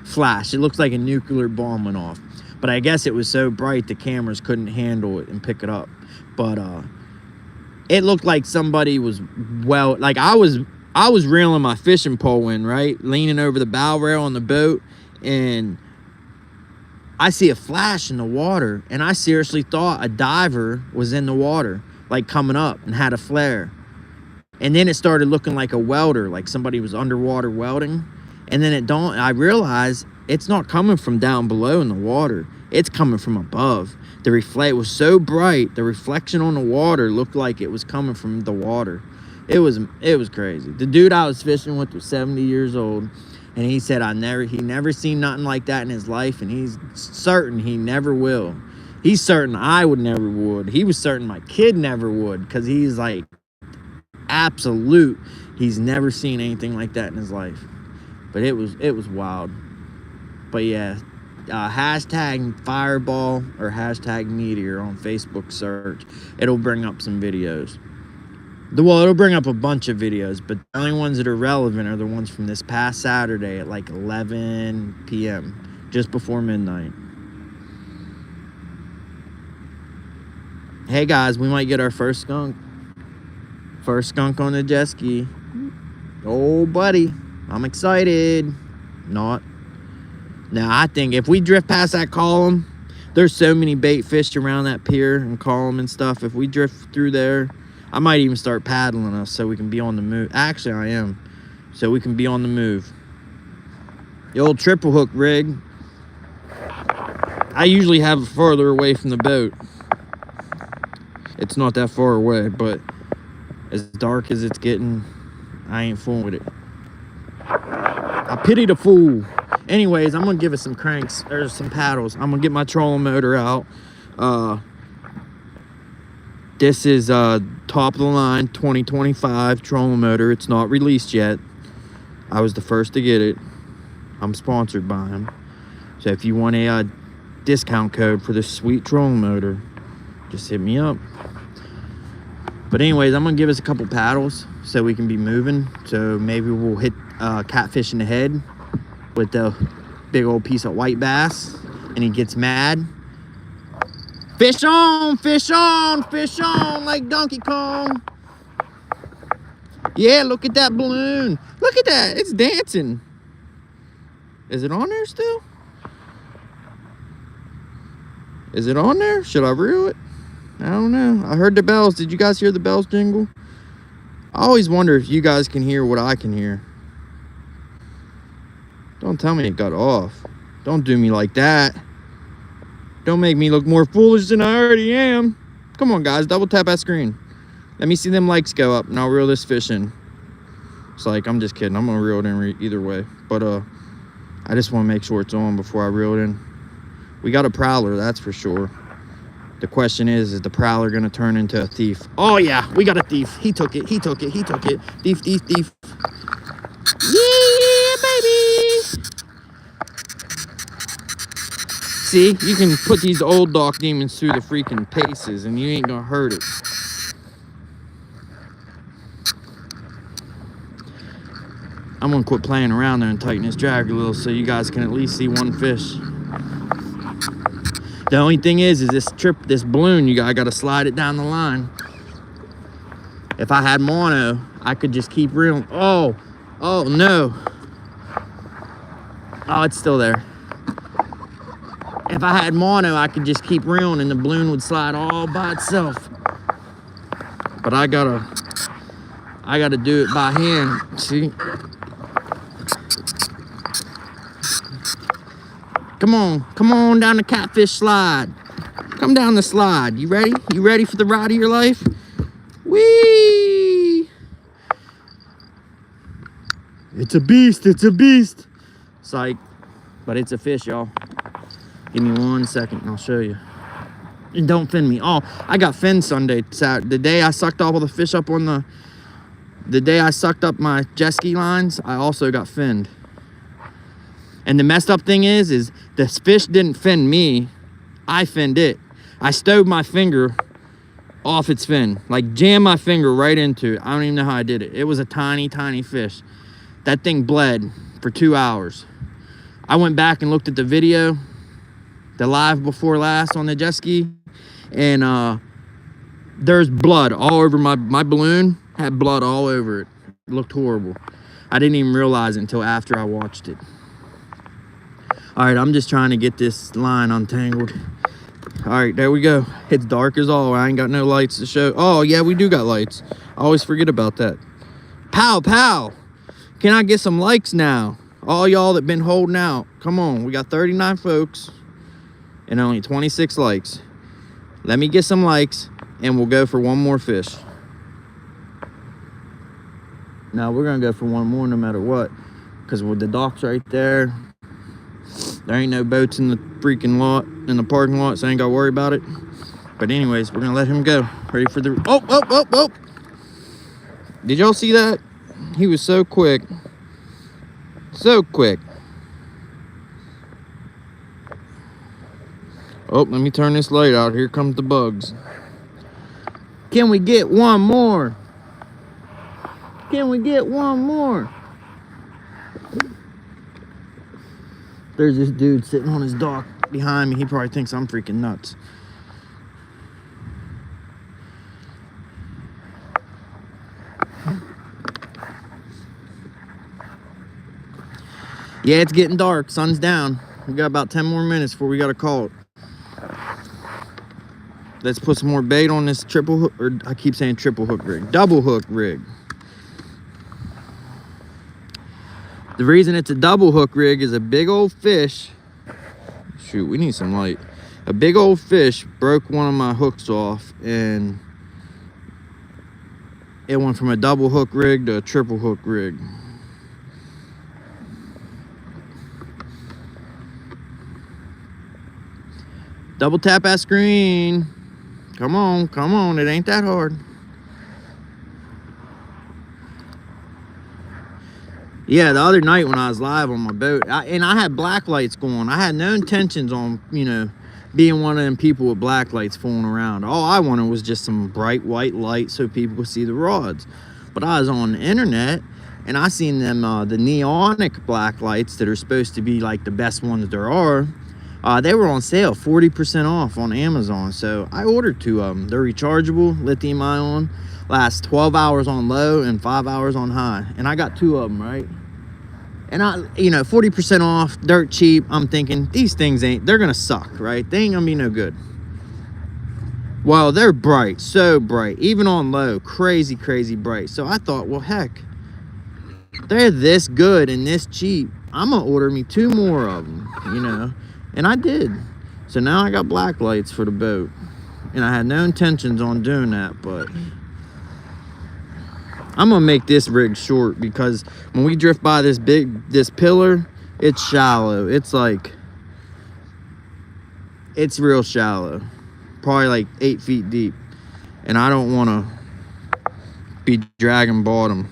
flash. It looks like a nuclear bomb went off. But I guess it was so bright the cameras couldn't handle it and pick it up. But it looked like somebody was, well, like I was reeling my fishing pole in, right? Leaning over the bow rail on the boat, and I see a flash in the water, and I seriously thought a diver was in the water, like coming up and had a flare. And then it started looking like a welder, like somebody was underwater welding. And then I realized it's not coming from down below in the water. It's coming from above. It was so bright, the reflection on the water looked like it was coming from the water. It was crazy. The dude I was fishing with was 70 years old, and he said he never seen nothing like that in his life, and he's certain he never will. He's certain I never would. He was certain my kid never would, because he's like absolute. He's never seen anything like that in his life. But it was wild. But yeah, hashtag Fireball or hashtag Meteor on Facebook search. It'll bring up some videos. Well, it'll bring up a bunch of videos, but the only ones that are relevant are the ones from this past Saturday at like 11 p.m., just before midnight. Hey guys, we might get our first skunk. First skunk on the jet ski. Oh, buddy. I'm excited. Not. Now, I think if we drift past that column, there's so many bait fish around that pier and column and stuff. If we drift through there, I might even start paddling us so we can be on the move. Actually, I am. So we can be on the move. The old triple hook rig. I usually have it further away from the boat. It's not that far away, but as dark as it's getting, I ain't fooling with it. I pity the fool. Anyways, I'm gonna give it some cranks or some paddles. I'm gonna get my trolling motor out. This is top of the line 2025 trolling motor. It's not released yet. I was the first to get it. I'm sponsored by him. So if you want a discount code for this sweet trolling motor, just hit me up. But anyways, I'm gonna give us a couple paddles so we can be moving. So maybe we'll hit catfish in the head with the big old piece of white bass, and he gets mad. Fish on, fish on, fish on, like Donkey Kong. Yeah, look at that balloon. Look at that, it's dancing. Is it on there still? Is it on there? Should I reel it? I don't know. I heard the bells. Did you guys hear the bells jingle? I always wonder if you guys can hear what I can hear. Don't tell me it got off. Don't do me like that. Don't make me look more foolish than I already am. Come on, guys. Double tap that screen. Let me see them likes go up, and I'll reel this fish in. It's like, I'm just kidding. I'm going to reel it in either way. But I just want to make sure it's on before I reel it in. We got a prowler, that's for sure. The question is the prowler going to turn into a thief? Oh, yeah. We got a thief. He took it. He took it. He took it. Thief, thief, thief. Yeah, baby. See, you can put these old dock demons through the freaking paces and you ain't gonna hurt it. I'm gonna quit playing around there and tighten this drag a little so you guys can at least see one fish. The only thing is this balloon, I gotta slide it down the line. If I had mono, I could just keep reeling. Oh no. Oh, it's still there. If I had mono, I could just keep reeling and the balloon would slide all by itself. But I gotta do it by hand, see? Come on down the catfish slide. Come down the slide. You ready? You ready for the ride of your life? Whee! It's a beast, it's a beast. Psych, but it's a fish, y'all. Give me 1 second and I'll show you. And don't fin me. Oh, I got finned Sunday, Saturday. The day I sucked off all the fish up on the day I sucked up my jet ski lines, I also got finned. And the messed up thing is this fish didn't fin me, I finned it. I stowed my finger off its fin, like jammed my finger right into it. I don't even know how I did it. It was a tiny, tiny fish. That thing bled for 2 hours. I went back and looked at the video, the live before last on the jet ski, and there's blood all over my balloon. Had blood all over it. It looked horrible. I didn't even realize it until after I watched it. All right, I'm just trying to get this line untangled. All right, there we go. It's dark as all. I ain't got no lights to show. Oh, yeah, we do got lights. I always forget about that. Pow, pow. Can I get some likes now? All y'all that been holding out. Come on, we got 39 folks and only 26 likes. Let me get some likes and we'll go for one more fish. Now, we're going to go for one more no matter what, because with the dock's right there, there ain't no boats in the freaking lot, in the parking lot, so I ain't got to worry about it. But anyways, we're going to let him go. Ready for the... Oh! Did y'all see that? He was so quick. So quick. Oh, let me turn this light out. Here comes the bugs. Can we get one more? Can we get one more? There's this dude sitting on his dock behind me. He probably thinks I'm freaking nuts. Yeah, it's getting dark. Sun's down. We got about 10 more minutes before we got to call it. Let's put some more bait on this triple hook, or I keep saying triple hook rig, double hook rig. The reason it's a double hook rig is a big old fish. Shoot, we need some light. A big old fish broke one of my hooks off, and it went from a double hook rig to a triple hook rig. Double tap that screen. Come on, it ain't that hard. Yeah, the other night when I was live on my boat, and I had black lights going. I had no intentions on, being one of them people with black lights fooling around. All I wanted was just some bright white light so people could see the rods. But I was on the internet, and I seen them, the neonic black lights that are supposed to be like the best ones there are. They were on sale, 40% off on Amazon. So I ordered 2 of them. They're rechargeable, lithium ion, last 12 hours on low and 5 hours on high. And I got 2 of them, right? And 40% off, dirt cheap. I'm thinking these things they're gonna suck, right? They ain't gonna be no good. Well, they're bright, so bright, even on low, crazy bright. So I thought, well, heck, they're this good and this cheap. I'm gonna order me 2 more of them, And I did. So now I got black lights for the boat. And I had no intentions on doing that, but I'm gonna make this rig short, because when we drift by this pillar, it's shallow. It's real shallow. Probably like 8 feet deep. And I don't wanna be dragging bottom.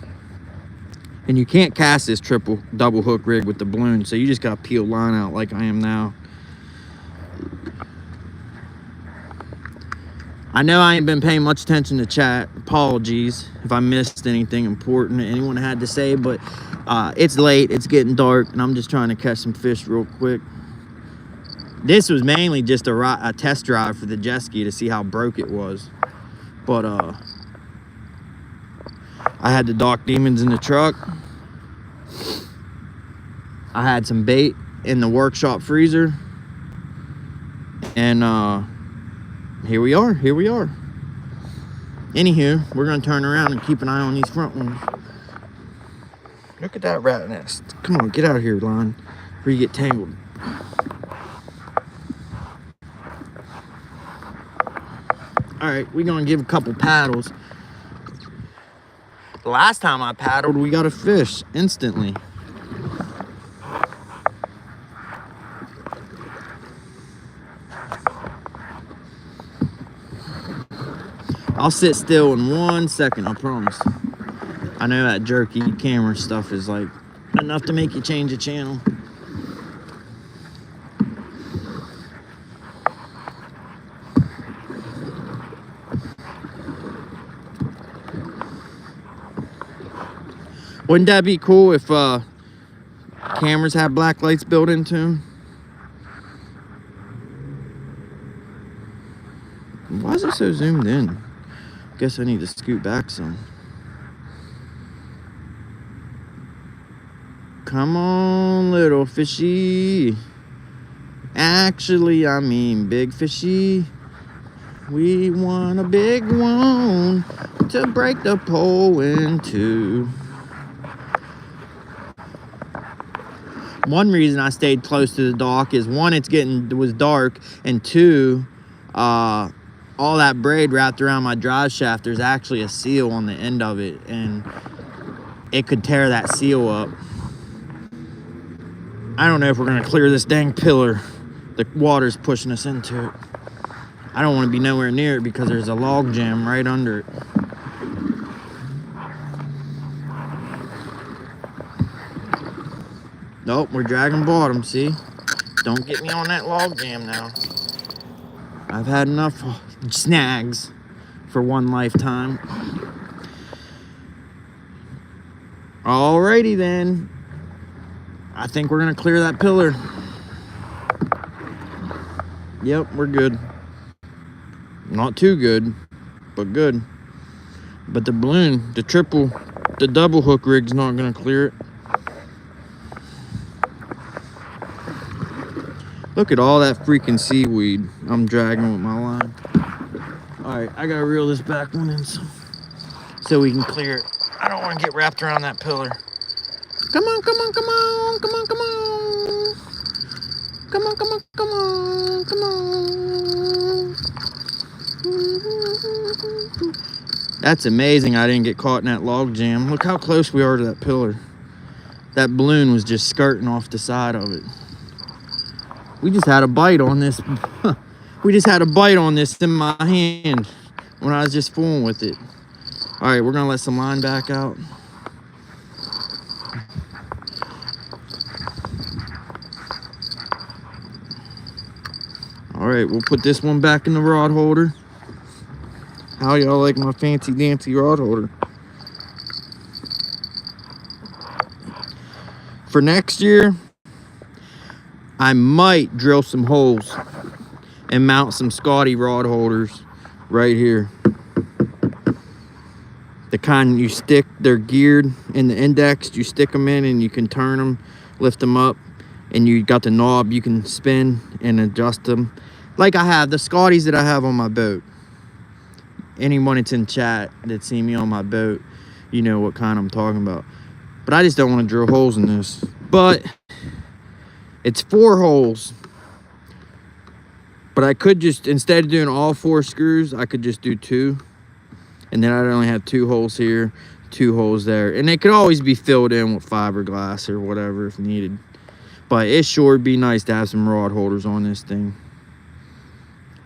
And you can't cast this double hook rig with the balloon, so you just gotta peel line out like I am now. I know I ain't been paying much attention to chat. Apologies if I missed anything important that anyone had to say, but It's late, it's getting dark, and I'm just trying to catch some fish real quick. This was mainly just a test drive for the jet ski to see how broke it was. But I had the Dock Demons in the truck. I had some bait in the workshop freezer. And here we are. Anywho, we're gonna turn around and keep an eye on these front ones. Look at that rat nest. Come on, get out of here, line, before you get tangled. All right, we're gonna give a couple paddles. The last time I paddled, we got a fish instantly. I'll sit still in 1 second, I promise. I know that jerky camera stuff is like enough to make you change the channel. Wouldn't that be cool if cameras had black lights built into them? Why is it so zoomed in? Guess I need to scoot back some. Come on, little fishy. Actually, I mean big fishy. We want a big one to break the pole in two. One reason I stayed close to the dock is one, it was dark, and two, all that braid wrapped around my drive shaft, there's actually a seal on the end of it, and it could tear that seal up. I don't know if we're gonna clear this dang pillar. The water's pushing us into it. I don't want to be nowhere near it because there's a log jam right under it. Nope, we're dragging bottom, see? Don't get me on that log jam now. I've had enough snags for one lifetime. Alrighty then. I think we're gonna clear that pillar. Yep, we're good. Not too good, but good. But the balloon, the double hook rig's not gonna clear it. Look at all that freaking seaweed I'm dragging with my line. All right, I gotta reel this back one in so we can clear it. I don't want to get wrapped around that pillar. Come on, come on, come on, come on, come on. Come on, come on, come on, come on. That's amazing I didn't get caught in that log jam. Look how close we are to that pillar. That balloon was just skirting off the side of it. We just had a bite on this. We just had a bite on this in my hand when I was just fooling with it. All right, we're gonna let some line back out. All right, we'll put this one back in the rod holder. How y'all like my fancy dancy rod holder? For next year, I might drill some holes and mount some Scotty rod holders right here. The kind you stick, they're geared in the index, you stick them in and you can turn them, lift them up, and you got the knob you can spin and adjust them. Like I have the Scotties that I have on my boat. Anyone that's in chat that's seen me on my boat, you know what kind I'm talking about. But I just don't want to drill holes in this. But it's 4 holes. But I could just, instead of doing all 4 screws, I could just do 2. And then I'd only have 2 holes here, 2 holes there. And they could always be filled in with fiberglass or whatever if needed. But it sure would be nice to have some rod holders on this thing.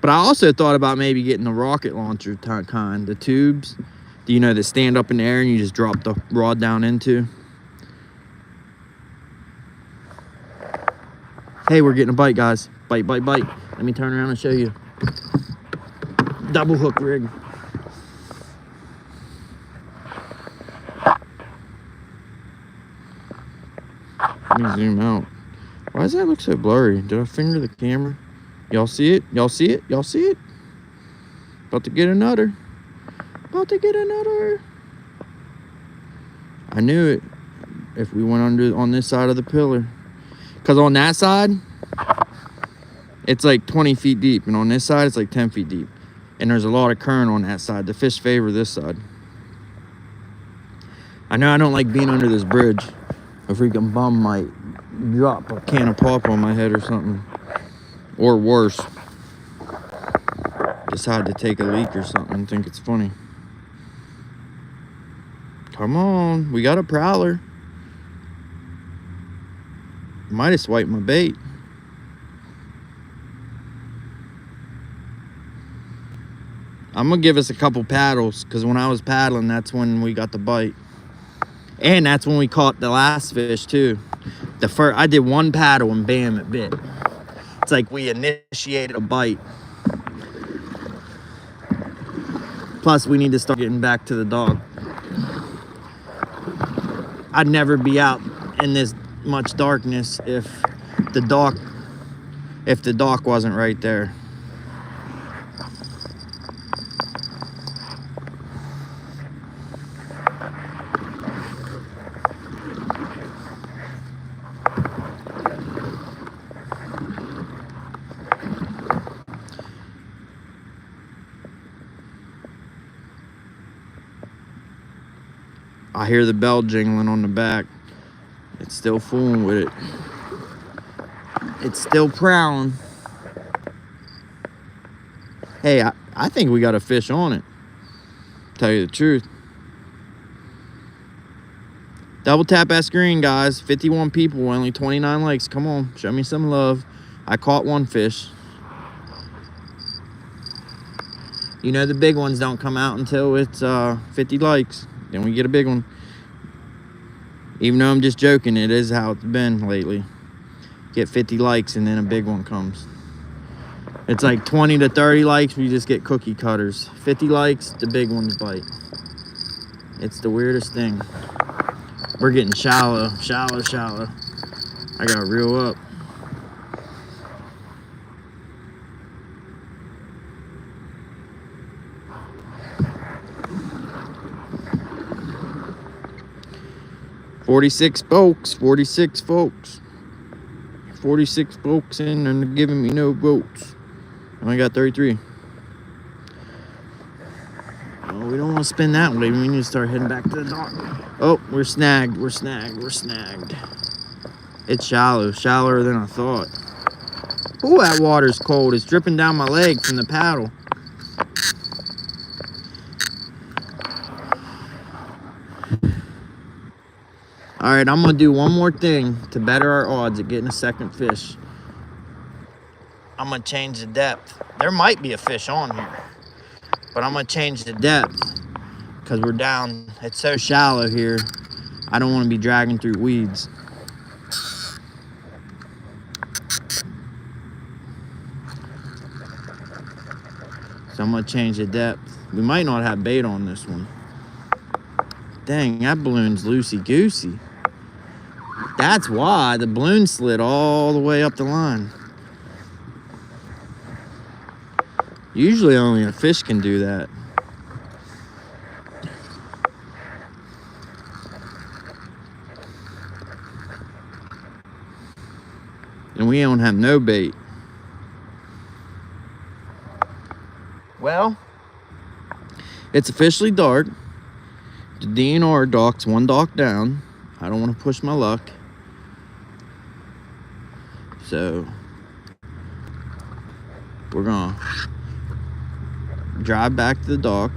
But I also thought about maybe getting the rocket launcher kind, the tubes, you know, that stand up in the air and you just drop the rod down into. Hey, we're getting a bite, guys. Bite, bite, bite. Let me turn around and show you. Double hook rig. me zoom out. Why does that look so blurry? Did I finger the camera? Y'all see it? Y'all see it? Y'all see it? About to get another. About to get another. I knew it. If we went under on this side of the pillar. Because on that side, it's like 20 feet deep. And on this side, it's like 10 feet deep. And there's a lot of current on that side. The fish favor this side. I know I don't like being under this bridge. A freaking bum might drop a can of pop on my head or something. Or worse. Decide to take a leak or something and think it's funny. Come on. We got a prowler. Might have swiped my bait. I'm going to give us a couple paddles, because when I was paddling, that's when we got the bite. And that's when we caught the last fish, too. I did one paddle and bam, it bit. It's like we initiated a bite. Plus, we need to start getting back to the dock. I'd never be out in this much darkness if the dock wasn't right there. I hear the bell jingling on the back. It's still fooling with it. It's still prowling. Hey, I think we got a fish on it. Tell you the truth. Double tap that screen, guys. 51 people, only 29 likes. Come on, show me some love. I caught one fish. You know the big ones don't come out until it's 50 likes. Then we get a big one. Even though I'm just joking, it is how it's been lately. Get 50 likes and then a big one comes. It's like 20 to 30 likes, we just get cookie cutters. 50 likes, the big ones bite. It's the weirdest thing. We're getting shallow. I gotta reel up. "46 folks, 46 folks. 46 folks in and they're giving me no votes. I only got 33. Oh, we don't want to spin that way. We need to start heading back to the dock. Oh, we're snagged. It's shallower than I thought. Oh, that water's cold. It's dripping down my leg from the paddle. All right, I'm going to do one more thing to better our odds at getting a second fish. I'm going to change the depth. There might be a fish on here, but I'm going to change the depth because we're down. It's so shallow here. I don't want to be dragging through weeds. So I'm going to change the depth. We might not have bait on this one. Dang, that balloon's loosey-goosey. That's why the balloon slid all the way up the line. Usually only a fish can do that. And we don't have no bait. Well, it's officially dark. The DNR dock's one dock down. I don't want to push my luck. So we're gonna drive back to the dock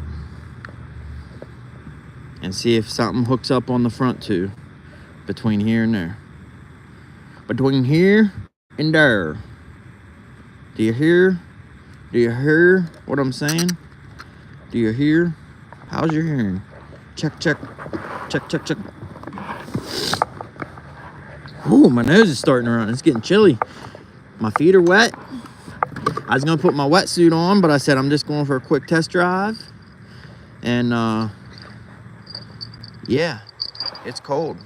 and see if something hooks up on the front too, between here and there. Between here and there. Do you hear? Do you hear what I'm saying? Do you hear? How's your hearing? Check. Ooh, my nose is starting to run. It's getting chilly. My feet are wet. I was gonna put my wetsuit on, but I said I'm just going for a quick test drive. And yeah, it's cold.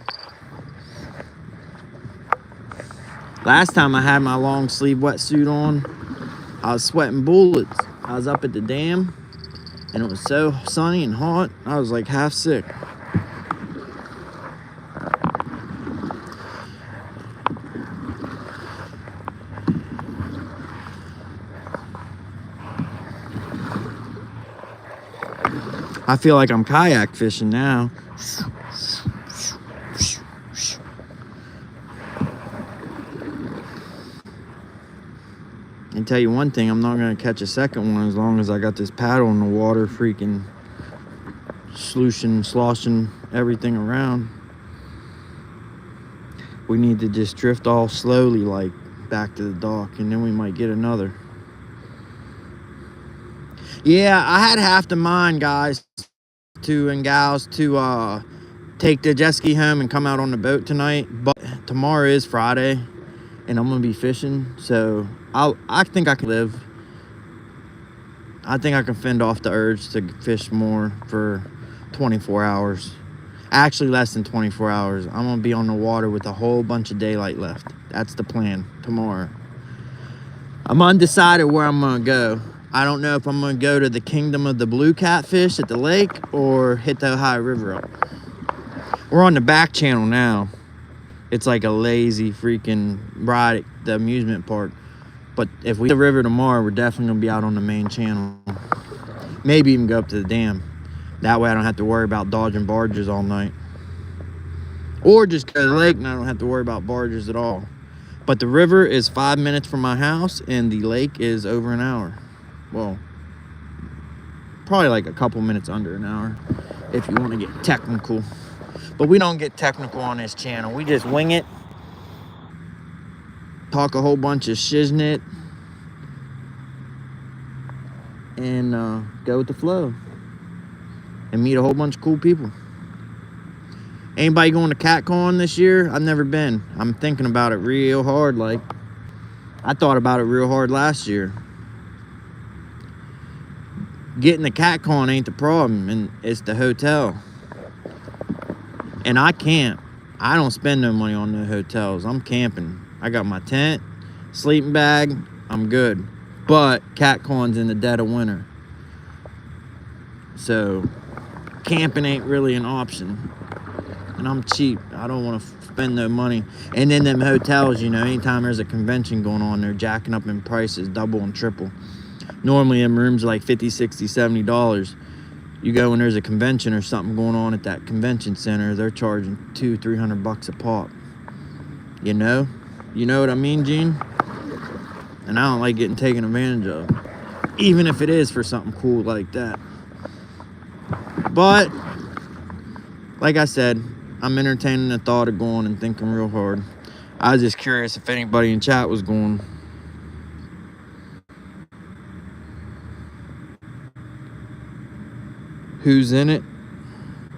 Last time I had my long sleeve wetsuit on, I was sweating bullets. I was up at the dam and it was so sunny and hot, I was like half sick. I feel like I'm kayak fishing now. I can tell you one thing, I'm not gonna catch a second one as long as I got this paddle in the water, freaking sloshing everything around. We need to just drift all slowly, like back to the dock, and then we might get another. Yeah, I had half the mind, guys, and gals, to take the jet ski home and come out on the boat tonight, but tomorrow is Friday and I'm gonna be fishing, so I think I can live. I think I can fend off the urge to fish more for 24 hours. Actually, less than 24 hours. I'm gonna be on the water with a whole bunch of daylight left. That's the plan tomorrow. I'm undecided where I'm gonna go. I don't know if I'm gonna go to the Kingdom of the Blue Catfish at the lake or hit the Ohio River up. We're on the back channel now. It's like a lazy freaking ride at the amusement park. But if we hit the river tomorrow, we're definitely gonna be out on the main channel. Maybe even go up to the dam. That way I don't have to worry about dodging barges all night. Or just go to the lake and I don't have to worry about barges at all. But the river is 5 minutes from my house and the lake is over an hour. Well, probably like a couple minutes under an hour if you want to get technical. But we don't get technical on this channel. We just wing it, talk a whole bunch of shiznit, and go with the flow and meet a whole bunch of cool people. Anybody going to CatCon this year? I've never been. I'm thinking about it real hard. Like, I thought about it real hard last year. Getting to CatCon ain't the problem, and it's the hotel. And I camp. I don't spend no money on no hotels. I'm camping. I got my tent, sleeping bag. I'm good. But CatCon's in the dead of winter, so camping ain't really an option. And I'm cheap. I don't want to spend no money. And then them hotels, you know, anytime there's a convention going on, they're jacking up in prices, double and triple. Normally them rooms are like $50, $60, $70. You go when there's a convention or something going on at that convention center, they're charging $200-300 a pop. You know what I mean, Gene? And I don't like getting taken advantage of, even if it is for something cool like that. But like I said, I'm entertaining the thought of going and thinking real hard. I was just curious if anybody in chat was going. Who's in it?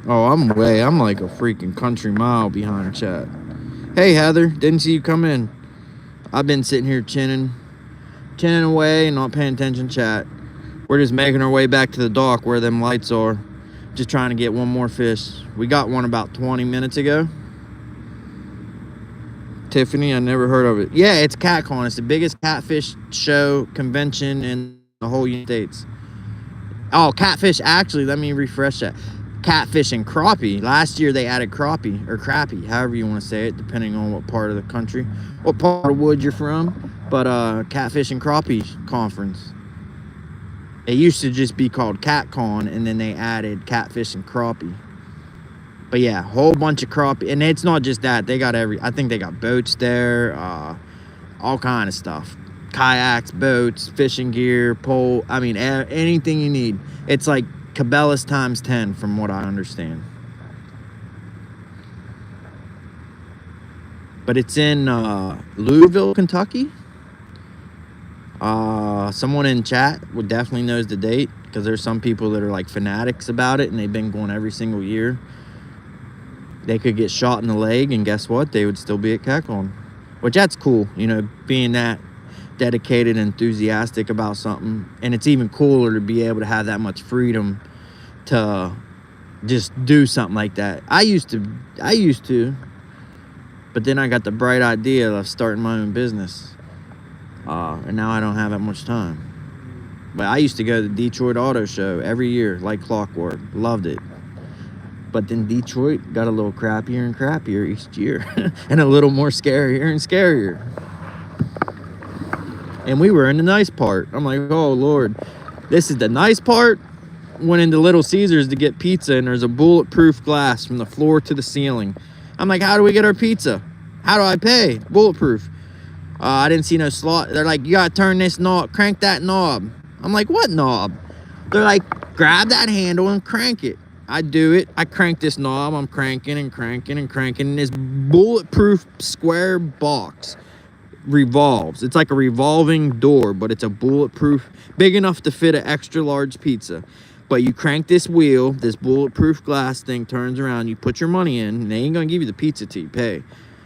Oh, I'm like a freaking country mile behind chat. Hey, Heather, didn't see you come in. I've been sitting here chinning away and not paying attention to chat. We're just making our way back to the dock where them lights are. Just trying to get one more fish. We got one about 20 minutes ago. Tiffany, I never heard of it. Yeah, it's CatCon. It's the biggest catfish show convention in the whole United States. Oh, catfish, actually, let me refresh that. Catfish and crappie. Last year they added crappie, or crappie, however you want to say it, depending on what part of the country, what part of wood you're from. But catfish and crappie conference. It used to just be called CatCon, and then they added catfish and crappie. But yeah, whole bunch of crappie. And it's not just that. They got I think they got boats there, all kind of stuff. Kayaks, boats, fishing gear, pole. I mean, anything you need. It's like Cabela's times 10 from what I understand. But it's in Louisville, Kentucky. Someone in chat would definitely knows the date, because there's some people that are like fanatics about it and they've been going every single year. They could get shot in the leg and guess what? They would still be at CatCon, which that's cool, you know, being that dedicated and enthusiastic about something. And it's even cooler to be able to have that much freedom to just do something like that. I used to But then I got the bright idea of starting my own business. And now I don't have that much time. But I used to go to the Detroit Auto Show every year like clockwork. Loved it. But then Detroit got a little crappier and crappier each year. And a little more scarier and scarier. And we were in the nice part. I'm like, oh Lord, this is the nice part. Went into Little Caesars to get pizza, and there's a bulletproof glass from the floor to the ceiling. I'm like, how do we get our pizza? How do I pay? Bulletproof. I didn't see no slot. They're like, you gotta turn this knob, crank that knob. I'm like, what knob? They're like, grab that handle and crank it. I do it. I crank this knob. I'm cranking and cranking and cranking. And this bulletproof square box revolves. It's like a revolving door, but it's a bulletproof, big enough to fit an extra large pizza. But you crank this wheel, this bulletproof glass thing turns around, you put your money in, and they ain't gonna give you the pizza till you pay.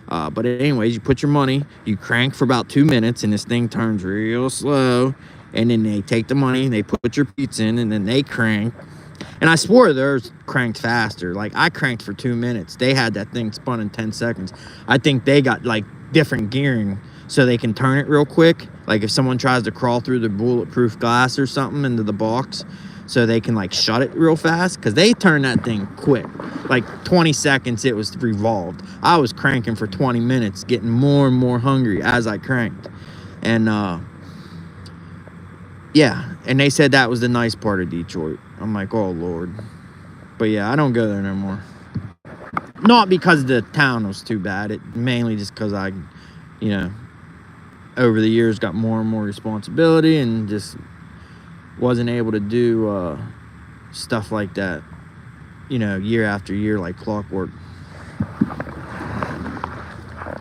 But anyways, you put your money, you crank for about 2 minutes, and this thing turns real slow. And then they take the money, they put your pizza in, and then they crank. And I swore theirs cranked faster. Like, I cranked for 2 minutes. They had that thing spun in 10 seconds. I think they got, like, different gearing so they can turn it real quick. Like, if someone tries to crawl through the bulletproof glass or something into the box, so they can, like, shut it real fast. Because they turn that thing quick. Like, 20 seconds, it was revolved. I was cranking for 20 minutes, getting more and more hungry as I cranked. And, yeah, and they said that was the nice part of Detroit. I'm like, oh Lord. But yeah, I don't go there no more. Not because the town was too bad. It mainly just because I, you know, over the years got more and more responsibility and just wasn't able to do stuff like that, you know, year after year like clockwork.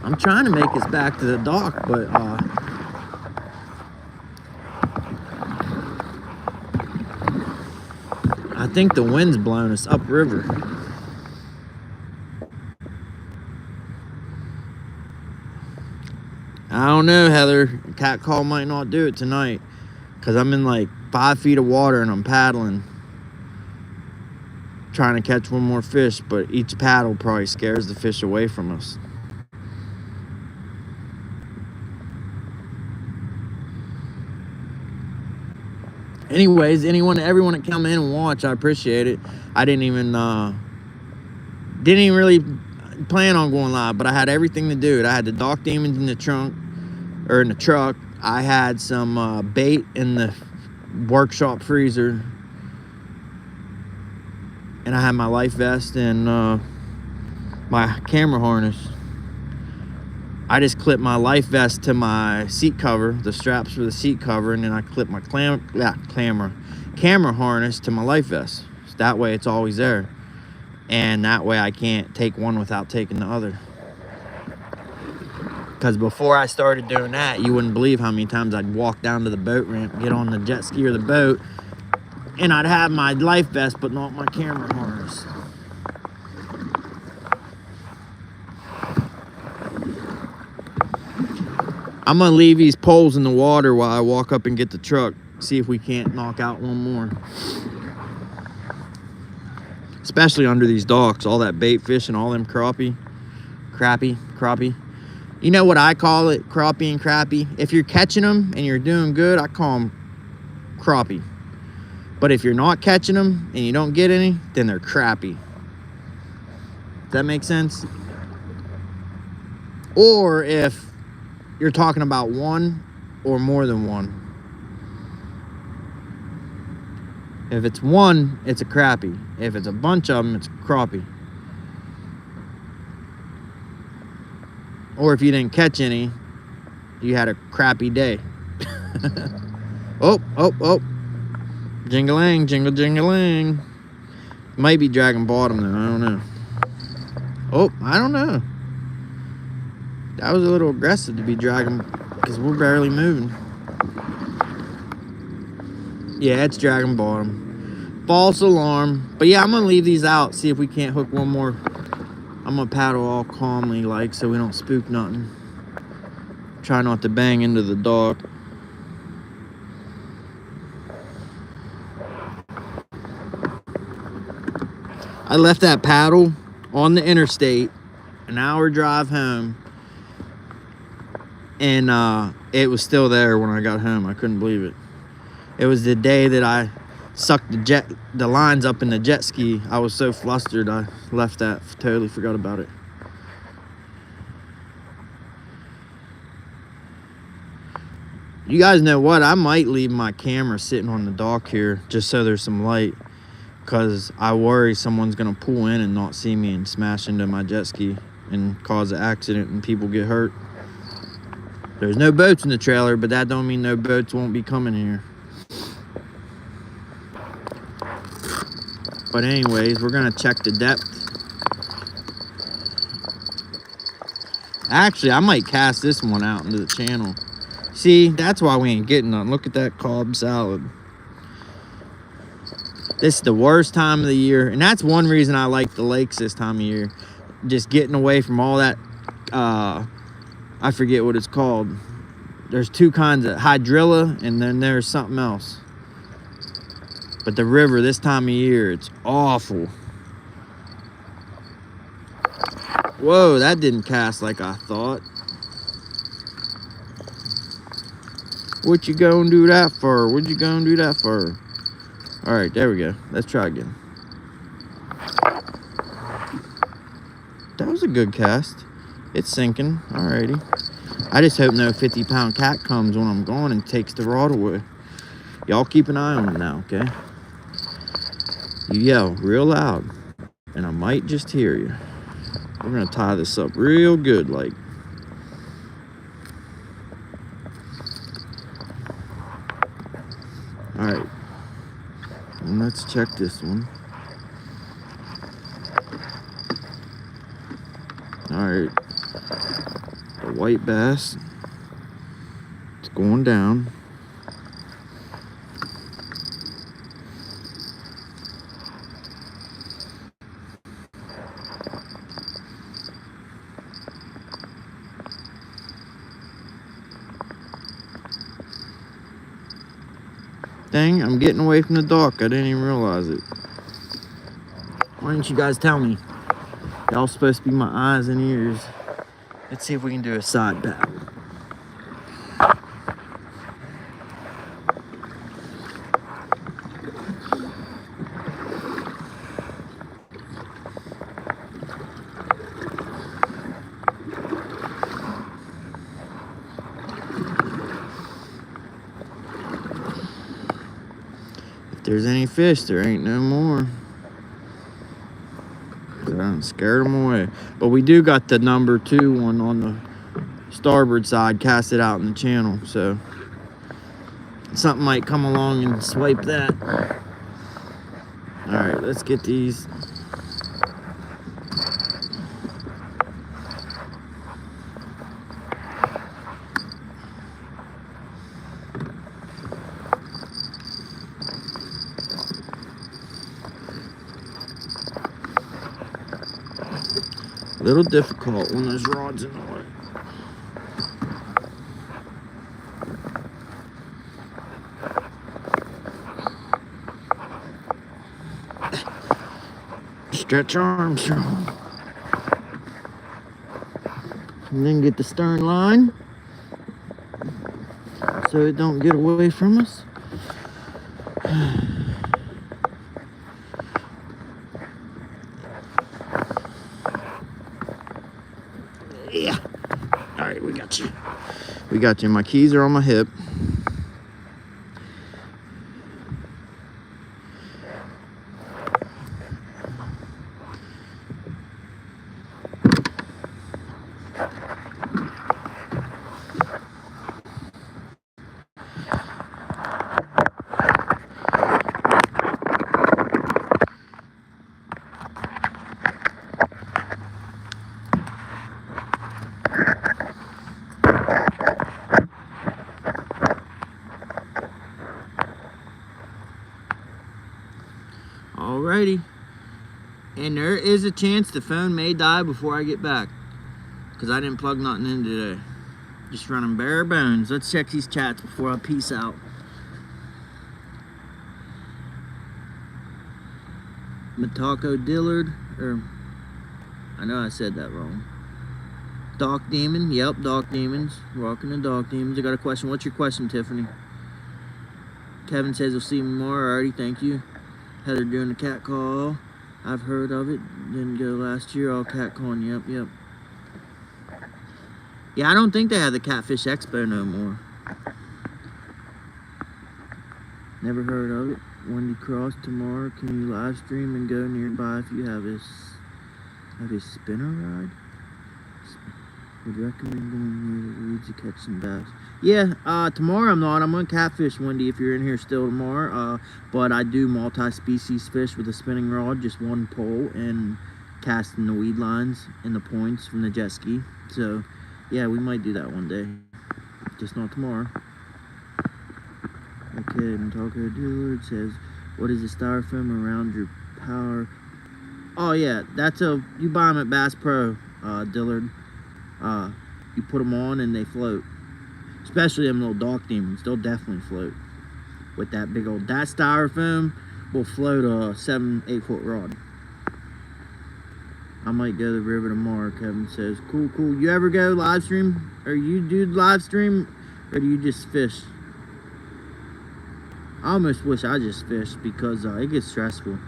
I'm trying to make us back to the dock, but I think the wind's blowing us upriver. I don't know, Heather. Cat call might not do it tonight because I'm in like 5 feet of water and I'm paddling, trying to catch one more fish, but each paddle probably scares the fish away from us. Anyways, everyone that come in and watch, I appreciate it. I didn't even really plan on going live, but I had everything to do it. I had the dock demons in the trunk, or in the truck. I had some bait in the workshop freezer, and I had my life vest and my camera harness. I just clipped my life vest to my seat cover, the straps for the seat cover, and then I clipped my camera harness to my life vest. So that way it's always there. And that way I can't take one without taking the other. Because before I started doing that, you wouldn't believe how many times I'd walk down to the boat ramp, get on the jet ski or the boat, and I'd have my life vest but not my camera harness. I'm gonna leave these poles in the water while I walk up and get the truck. See if we can't knock out one more. Especially under these docks, all that bait fish and all them crappie. You know what I call it? Crappie and crappie. If you're catching them and you're doing good, I call them crappie. But if you're not catching them and you don't get any, then they're crappie. Does that make sense? Or if you're talking about one or more than one. If it's one, it's a crappie. If it's a bunch of them, it's crappie. Or if you didn't catch any, you had a crappy day. Oh. Jingling, jingle, jingling. Might be dragging bottom though, I don't know. Oh, I don't know. That was a little aggressive to be dragging because we're barely moving. Yeah, it's dragging bottom. False alarm. But yeah, I'm going to leave these out. See if we can't hook one more. I'm going to paddle all calmly like so we don't spook nothing. Try not to bang into the dock. I left that paddle on the interstate an hour drive home, and it was still there when I got home. I couldn't believe it. It was the day that I sucked the lines up in the jet ski. I was so flustered, I left that, totally forgot about it. You guys know what? I might leave my camera sitting on the dock here just so there's some light, because I worry someone's gonna pull in and not see me and smash into my jet ski and cause an accident and people get hurt. There's no boats in the trailer, but that don't mean no boats won't be coming here. But anyways, we're gonna check the depth. Actually, I might cast this one out into the channel. See, that's why we ain't getting none. Look at that Cobb salad. This is the worst time of the year, and that's one reason I like the lakes this time of year. Just getting away from all that, I forget what it's called. There's two kinds of hydrilla, and then there's something else. But the river this time of year, it's awful. Whoa, that didn't cast like I thought. What you gonna do that for? What you gonna do that for? All right, there we go. Let's try again. That was a good cast. It's sinking. Alrighty. I just hope no 50-pound cat comes when I'm gone and takes the rod away. Y'all keep an eye on it now, okay? You yell real loud, and I might just hear you. We're gonna tie this up real good, like. All right, and let's check this one. All right, the white bass, it's going down. Dang, I'm getting away from the dock. I didn't even realize it. Why didn't you guys tell me? Y'all supposed to be my eyes and ears. Let's see if we can do a side paddle. If there's any fish, there ain't no more. I scared them away. But we do got the number 2 one on the starboard side casted out in the channel, so something might come along and swipe that. All right, let's get these. A little difficult when there's rods in the way. Stretch arms, and then get the stern line so it don't get away from us. Yeah. All right, we got you. We got you. My keys are on my hip. Alrighty, and there is a chance the phone may die before I get back because I didn't plug nothing in today. Just running bare bones. Let's check these chats before I peace out. Matako Dillard, or I know I said that wrong. Dock Demon. Yep, Dock Demons. Rocking the Dock Demons. I got a question. What's your question, Tiffany? Kevin says he'll see me tomorrow. Alrighty, thank you. Heather doing the cat call. I've heard of it. Didn't go last year. All cat calling. Yep. Yeah, I don't think they have the Catfish Expo no more. Never heard of it. Wendy Cross tomorrow. Can you live stream and go nearby if you have a spinner ride? Would recommend going near the reeds to catch some bass. Yeah, tomorrow I'm not. I'm on catfish, Wendy, if you're in here still tomorrow. But I do multi-species fish with a spinning rod, just one pole, and casting the weed lines and the points from the jet ski. So, yeah, we might do that one day. Just not tomorrow. Okay, Taco Dillard says, what is the styrofoam around your power? Oh, yeah, you buy them at Bass Pro, Dillard. You put them on and they float. Especially them little Dock Demons, they'll definitely float. With that big old, that styrofoam will float a 7-8 foot rod. I might go to the river tomorrow, Kevin says. Cool. You ever go live stream? Or you do live stream? Or do you just fish? I almost wish I just fished because it gets stressful.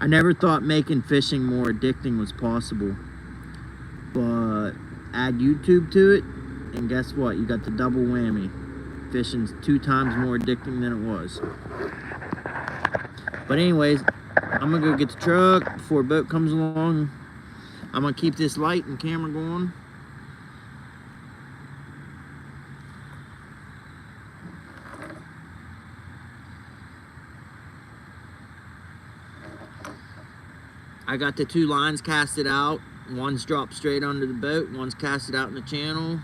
I never thought making fishing more addicting was possible. But add YouTube to it, and guess what? You got the double whammy. Fishing's 2 times more addicting than it was. But anyways, I'm gonna go get the truck before a boat comes along. I'm gonna keep this light and camera going. I got the 2 lines casted out. One's dropped straight under the boat, one's casted out in the channel.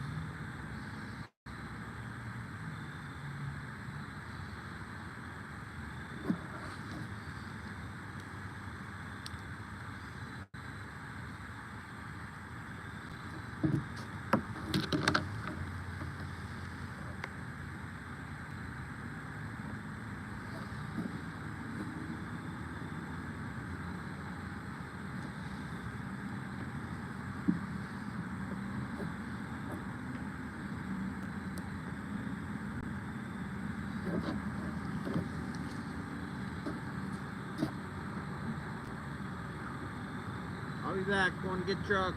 I'll be back, going to get the truck.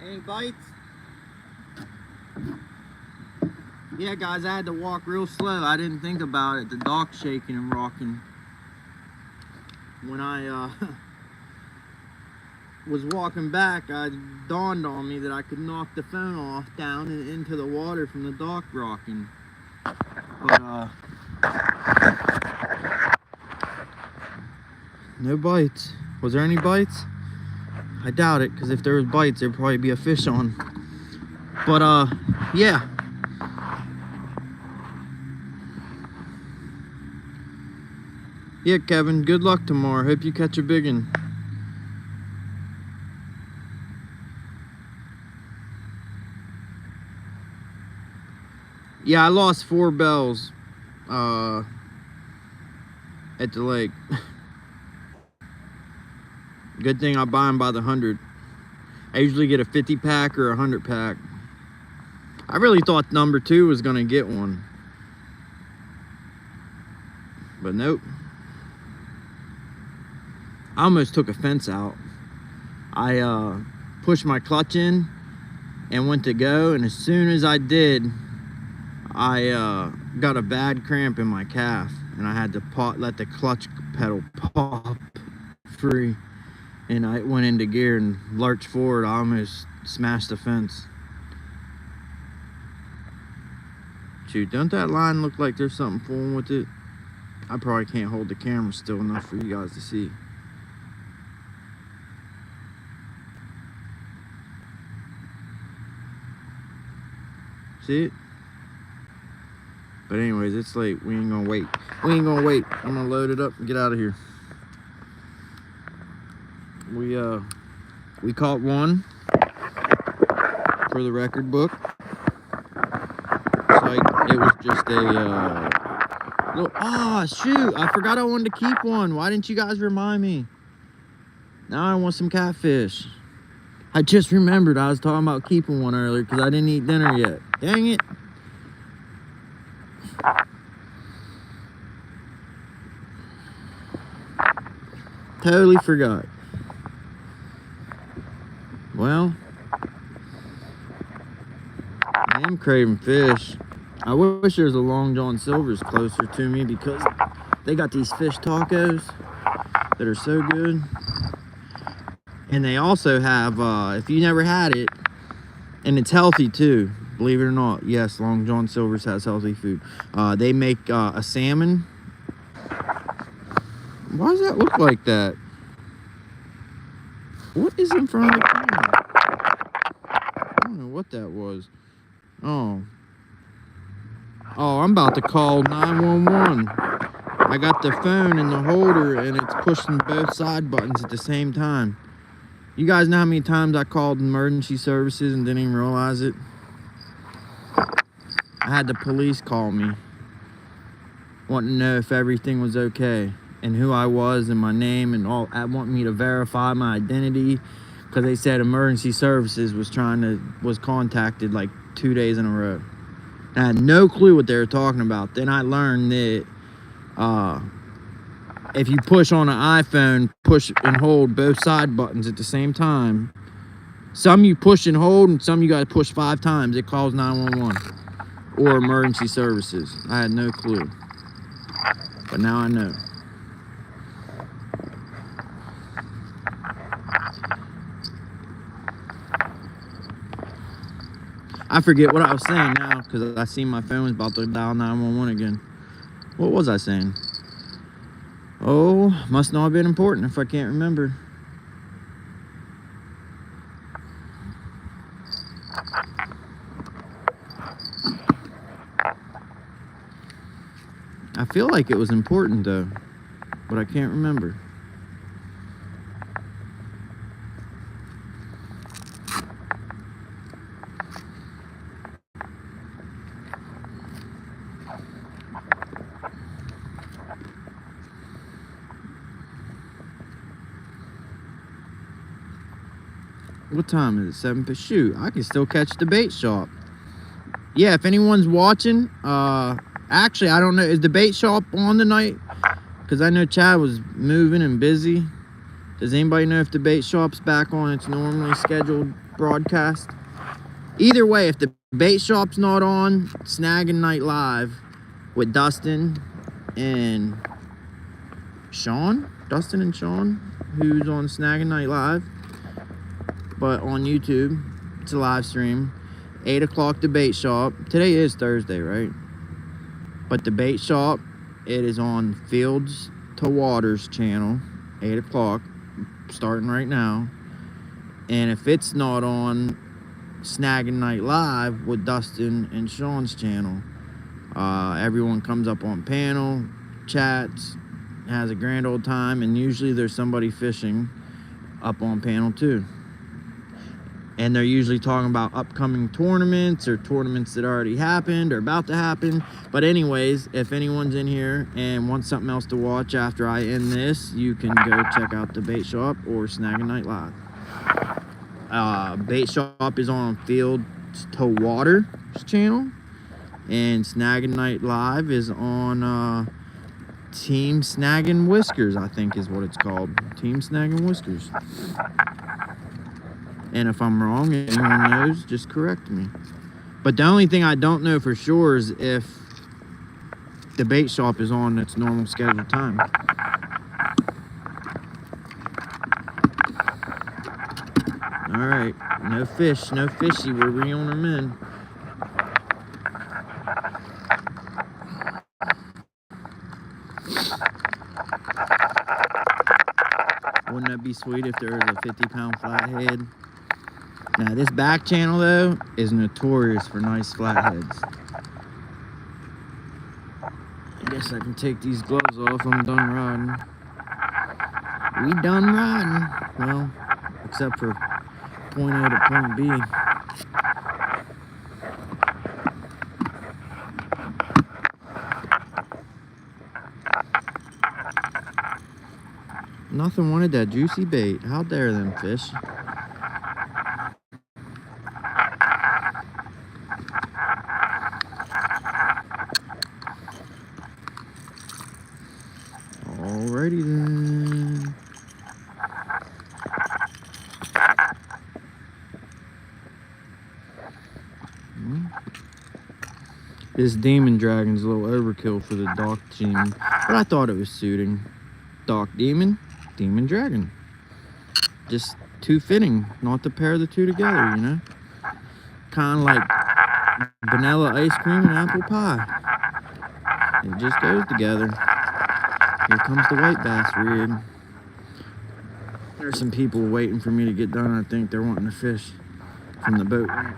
Any bites? Yeah, guys, I had to walk real slow. I didn't think about it. The dock's shaking and rocking. When I was walking back, it dawned on me that I could knock the phone off down and into the water from the dock rocking. But no bites. Was there any bites? I doubt it, because if there was bites, there'd probably be a fish on. But yeah. Yeah, Kevin, good luck tomorrow. Hope you catch a big one. Yeah, I lost 4 bells at the lake. Good thing I buy them by the 100. I usually get a 50 pack or a 100 pack. I really thought number 2 was gonna get one, but nope. I almost took a fence out. I pushed my clutch in and went to go, and as soon as I did, I got a bad cramp in my calf, and I had to let the clutch pedal pop free, and I went into gear and lurched forward. I almost smashed the fence. Shoot, don't that line look like there's something fooling with it? I probably can't hold the camera still enough for you guys to see. See it? But anyways, it's late. We ain't gonna wait. I'm gonna load it up and get out of here. We caught one for the record book. It's like it was just a little, shoot, I forgot I wanted to keep one. Why didn't you guys remind me? Now I want some catfish. I just remembered I was talking about keeping one earlier because I didn't eat dinner yet. Dang it. Totally forgot. Well, I am craving fish. I wish there was a Long John Silver's closer to me because they got these fish tacos that are so good. And they also have, if you never had it, and it's healthy too, believe it or not. Yes, Long John Silver's has healthy food. They make a salmon. Why does that look like that? What is in front of the camera? I don't know what that was. Oh, I'm about to call 911. I got the phone in the holder and it's pushing both side buttons at the same time. You guys know how many times I called emergency services and didn't even realize it? I had the police call me, wanting to know if everything was okay and who I was and my name and all. I want me to verify my identity because they said emergency services was contacted like 2 days in a row. And I had no clue what they were talking about. Then I learned that if you push on an iPhone, push and hold both side buttons at the same time, some you push and hold and some you got to push 5 times, it calls 911 or emergency services. I had no clue, but now I know. I forget what I was saying now because I seen my phone was about to dial 911 again. What was I saying? Oh, must not have been important if I can't remember. I feel like it was important though, but I can't remember. What time is it? 7? Shoot, I can still catch the bait shop. Yeah, if anyone's watching, actually, I don't know, is the bait shop on tonight? Because I know Chad was moving and busy. Does anybody know if the bait shop's back on its normally scheduled broadcast. Either way, if the bait shop's not on, Snagging Night Live with Dustin and Sean, who's on Snagging Night Live, but on YouTube, it's a live stream. 8 o'clock, the bait shop. Today is Thursday, right? But the bait shop, it is on Fields to Waters channel, 8 o'clock, starting right now. And if it's not on Snagging Night Live with Dustin and Sean's channel, everyone comes up on panel, chats, has a grand old time, and usually there's somebody fishing up on panel too. And they're usually talking about upcoming tournaments or tournaments that already happened or about to happen. But anyways, if anyone's in here and wants something else to watch after I end this, you can go check out the bait shop or Snagging Night Live. Bait shop is on Fields to Waters channel, and Snagging Night Live is on Team Snagging Whiskers, I think is what it's called. Team Snagging Whiskers. And if I'm wrong, anyone knows, just correct me. But the only thing I don't know for sure is if the bait shop is on its normal scheduled time. All right, no fish, no fishy. We're reeling them in. Wouldn't that be sweet if there was a 50-pound flathead? Now, this back channel, though, is notorious for nice flatheads. I guess I can take these gloves off. I'm done riding. We done riding. Well, except for point A to point B. Nothing wanted that juicy bait. How dare them fish? Alrighty then. This demon dragon's a little overkill for the dock team, but I thought it was suiting. Dock demon, demon dragon. Just too fitting not to pair the two together, you know? Kind of like vanilla ice cream and apple pie. It just goes together. Here comes the white bass rig. There's some people waiting for me to get done. I think they're wanting to fish from the boat ramp.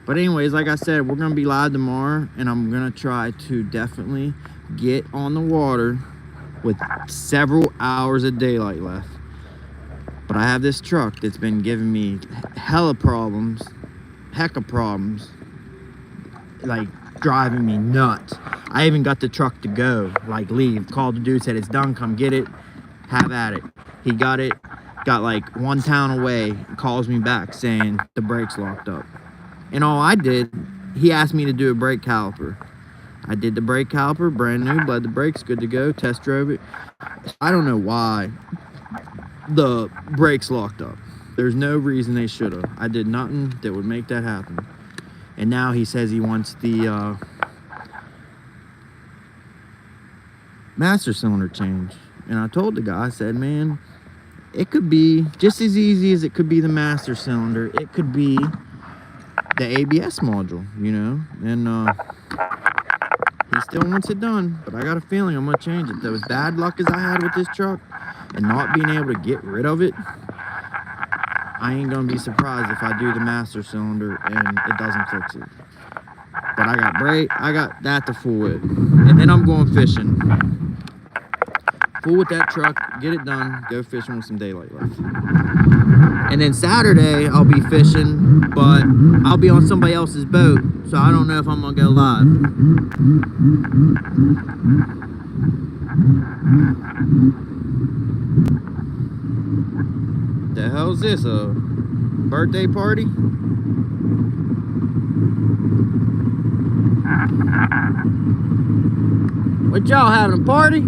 But anyways, like I said, we're going to be live tomorrow, and I'm going to try to definitely get on the water with several hours of daylight left. But I have this truck that's been giving me hecka problems, like driving me nuts. I even got the truck to go, like leave. Called the dude, said it's done, come get it, have at it. He got it, got like one town away, calls me back saying the brakes locked up. And all I did, he asked me to do a brake caliper. I did the brake caliper, brand new, bled the brakes, good to go, test drove it. I don't know why the brakes locked up. There's no reason they should have. I did nothing that would make that happen. And now he says he wants the master cylinder change. And I told the guy, I said, man, it could be just as easy as it could be the master cylinder. It could be the ABS module, you know? And he still wants it done, but I got a feeling I'm gonna change it. Though as bad luck as I had with this truck and not being able to get rid of it, I ain't gonna be surprised if I do the master cylinder and it doesn't fix it. But I got that to fool with. And then I'm going fishing. Fool with that truck, get it done, go fishing with some daylight left. And then Saturday, I'll be fishing, but I'll be on somebody else's boat, so I don't know if I'm gonna go live. The hell's this, a birthday party? What, y'all having a party?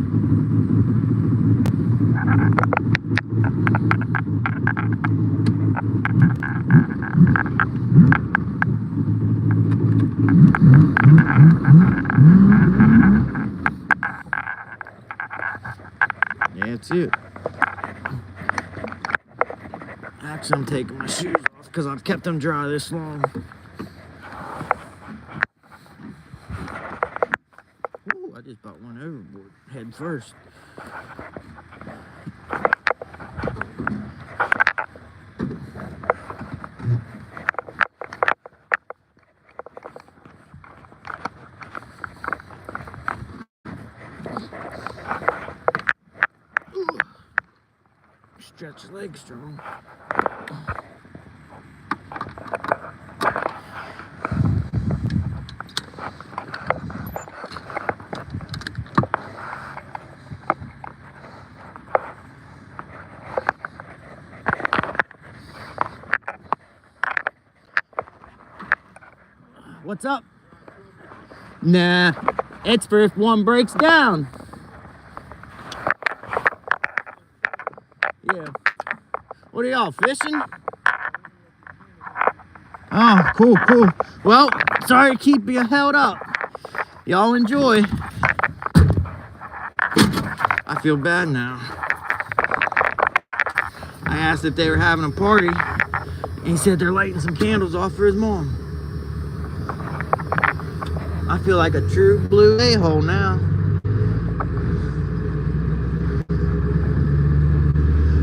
that's it. Actually, I'm taking my shoes off because I've kept them dry this long. Ooh, I just about went overboard head first. Ooh. Stretch your legs strong. What's up? Nah, it's for if one breaks down. Yeah. What are y'all fishing? Oh, cool, cool. Well, sorry to keep you held up. Y'all enjoy. I feel bad now. I asked if they were having a party, and he said they're lighting some candles off for his mom. I feel like a true blue a-hole now.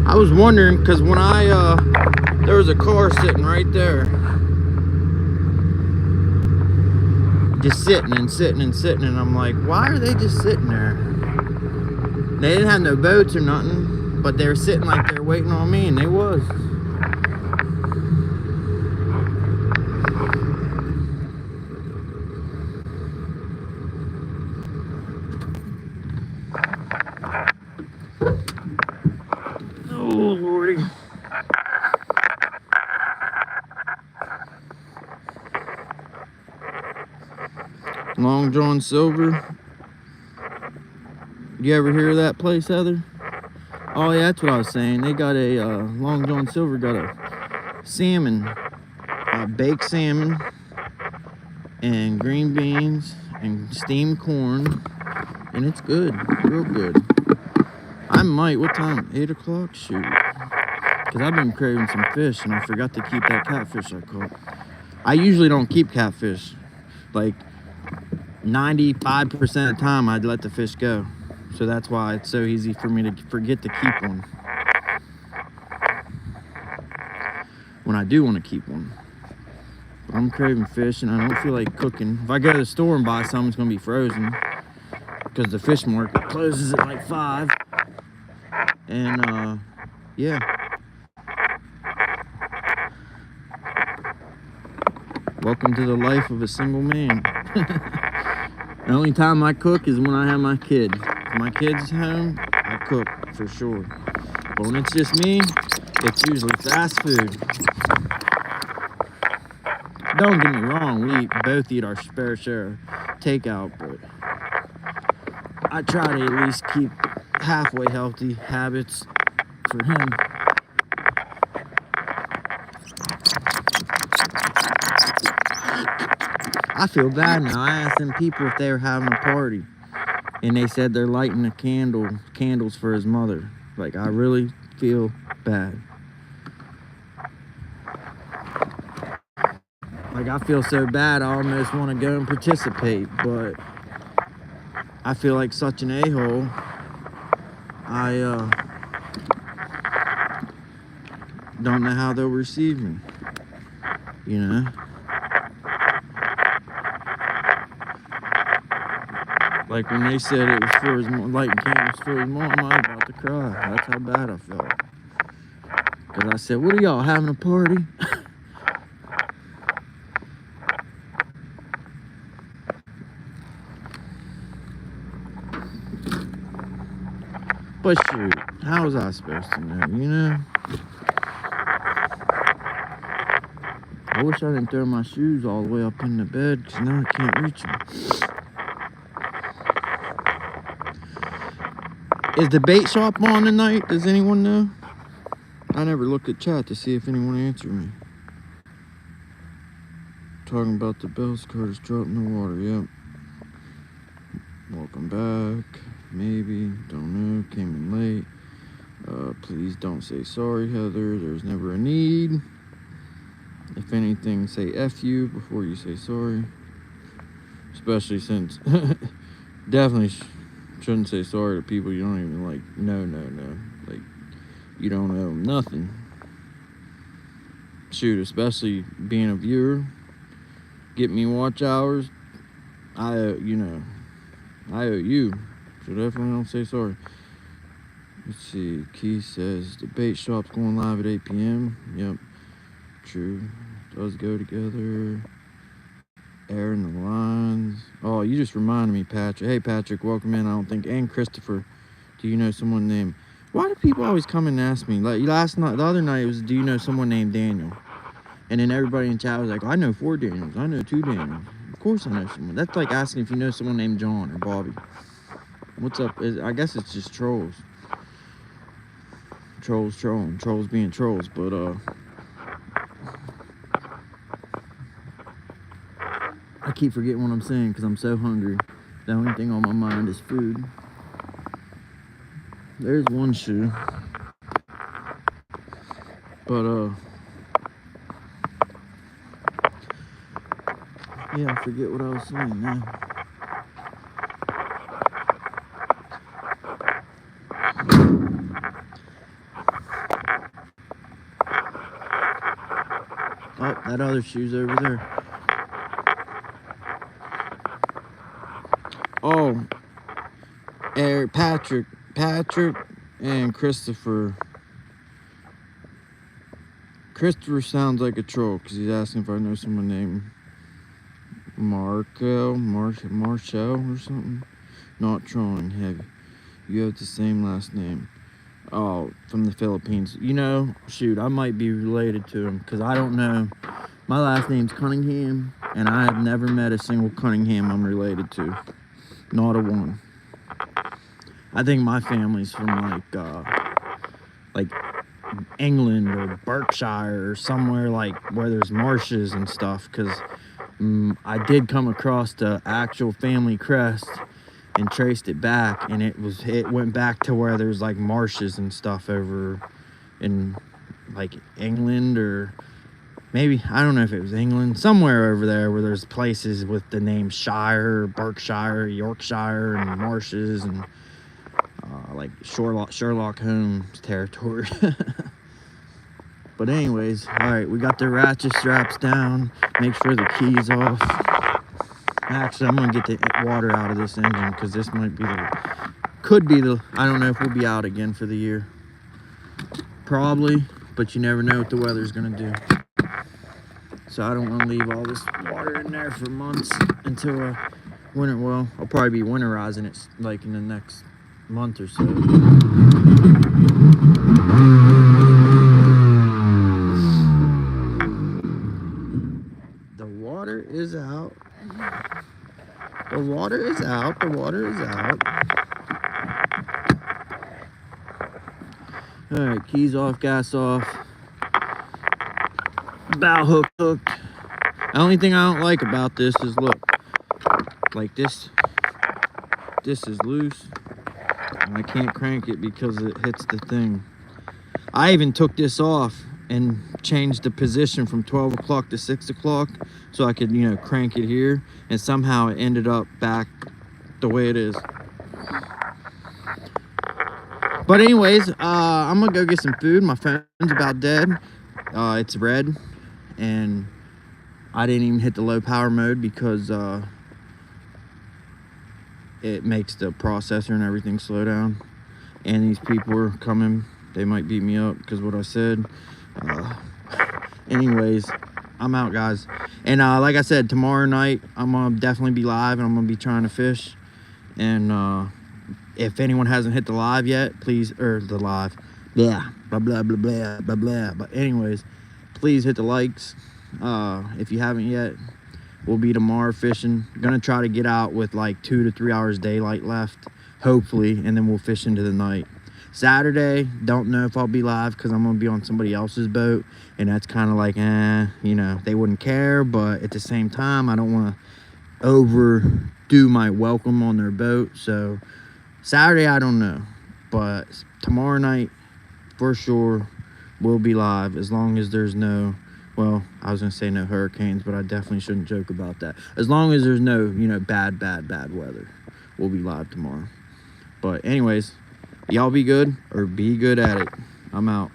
I was wondering, because when there was a car sitting right there. Just sitting and sitting and sitting, and I'm like, why are they just sitting there? They didn't have no boats or nothing, but they were sitting like they were waiting on me, and they was. Oh, Lordy. Long John Silver. You ever hear of that place, Heather? Oh yeah, that's what I was saying. They got a Long John Silver got a salmon, baked salmon, and green beans and steamed corn, and it's good, real good. I might. What time? 8 o'clock? Shoot. Because I've been craving some fish, and I forgot to keep that catfish I caught. I usually don't keep catfish. Like 95% of the time, I'd let the fish go. So that's why it's so easy for me to forget to keep one when I do want to keep one. But I'm craving fish, and I don't feel like cooking. If I go to the store and buy some, it's going to be frozen because the fish market closes at like 5. And yeah. Welcome to the life of a single man. The only time I cook is when I have my kid. If my kid's home, I cook for sure. But when it's just me, it's usually fast food. Don't get me wrong, we both eat our fair share of takeout, but I try to at least keep halfway healthy habits for him. I feel bad now. I asked them people if they were having a party, and they said they're lighting a candles for his mother. Like, I really feel bad. Like, I feel so bad, I almost want to go and participate, but I feel like such an a-hole. I don't know how they'll receive me, you know? Like when they said it was for his mom, lighting candles for his mom, I was about to cry. That's how bad I felt. Because I said, what are y'all, having a party? But shoot, how was I supposed to know, you know? I wish I didn't throw my shoes all the way up in the bed, because now I can't reach them. Is the bait shop on tonight? Does anyone know? I never looked at chat to see if anyone answered me. Talking about the Bell's Carter's dropped in the water, yep. Welcome back. Maybe, don't know, came in late. Please don't say sorry, Heather. There's never a need. If anything, say F you before you say sorry. Especially since definitely shouldn't say sorry to people you don't even like. No. Like, you don't owe them nothing. Shoot, especially being a viewer. Get me watch hours. I owe you. So definitely don't say sorry. Let's see. Keith says the bait shop's going live at 8 p.m. Yep. True. Does go together. Air in the lines. Oh, you just reminded me, Patrick. Hey, Patrick, welcome in. I don't think. And Christopher, do you know someone named? Why do people always come and ask me? Like the other night, it was, do you know someone named Daniel? And then everybody in chat was like, I know 4 Daniels. I know 2 Daniels. Of course I know someone. That's like asking if you know someone named John or Bobby. What's up? I guess it's just trolls. Trolls trolling. Trolls being trolls. But, I keep forgetting what I'm saying because I'm so hungry. The only thing on my mind is food. There's one shoe. But, yeah, I forget what I was saying now. Oh, that other shoe's over there. Oh, Eric, Patrick, and Christopher. Christopher sounds like a troll because he's asking if I know someone named Marshall or something. Not trolling, heavy. You have the same last name. Oh, from the Philippines. You know, shoot, I might be related to him because I don't know. My last name's Cunningham, and I have never met a single Cunningham I'm related to. Not a one. I think my family's from like England or Berkshire or somewhere like where there's marshes and stuff, because I did come across the actual family crest and traced it back, and it went back to where there's like marshes and stuff over in like England, or maybe, I don't know if it was England, somewhere over there where there's places with the name Shire, Berkshire, Yorkshire, and marshes, and like Sherlock Holmes territory. But anyways, all right, we got the ratchet straps down. Make sure the key's off. Actually, I'm gonna get the water out of this engine because this might be could be the, I don't know if we'll be out again for the year. Probably, but you never know what the weather's gonna do. So I don't want to leave all this water in there for months until winter. Well, I'll probably be winterizing it like in the next month or so. The water is out. The water is out. The water is out. All right, keys off, gas off. Bow hook hooked. The only thing I don't like about this is, look, like this is loose, and I can't crank it because it hits the thing. I even took this off and changed the position from 12 o'clock to 6 o'clock so I could, you know, crank it here, and somehow it ended up back the way it is. But anyways, I'm gonna go get some food. My phone's about dead. It's red, and I didn't even hit the low power mode because it makes the processor and everything slow down. And these people are coming. They might beat me up because what I said. Anyways, I'm out, guys. And like I said, tomorrow night I'm gonna definitely be live, and I'm gonna be trying to fish. And if anyone hasn't hit the live yet, please, or the live, yeah, blah blah blah blah blah blah. But anyways, please hit the likes. If you haven't yet, we'll be tomorrow fishing. Gonna try to get out with like 2 to 3 hours daylight left, hopefully, and then we'll fish into the night. Saturday, don't know if I'll be live because I'm gonna be on somebody else's boat, and that's kind of like, you know, they wouldn't care, but at the same time, I don't want to overdo my welcome on their boat. So Saturday, I don't know, but tomorrow night, for sure will be live as long as there's no, well, I was gonna say no hurricanes, but I definitely shouldn't joke about that. As long as there's no, you know, bad weather, we'll be live tomorrow. But anyways, y'all be good, or be good at it. I'm out.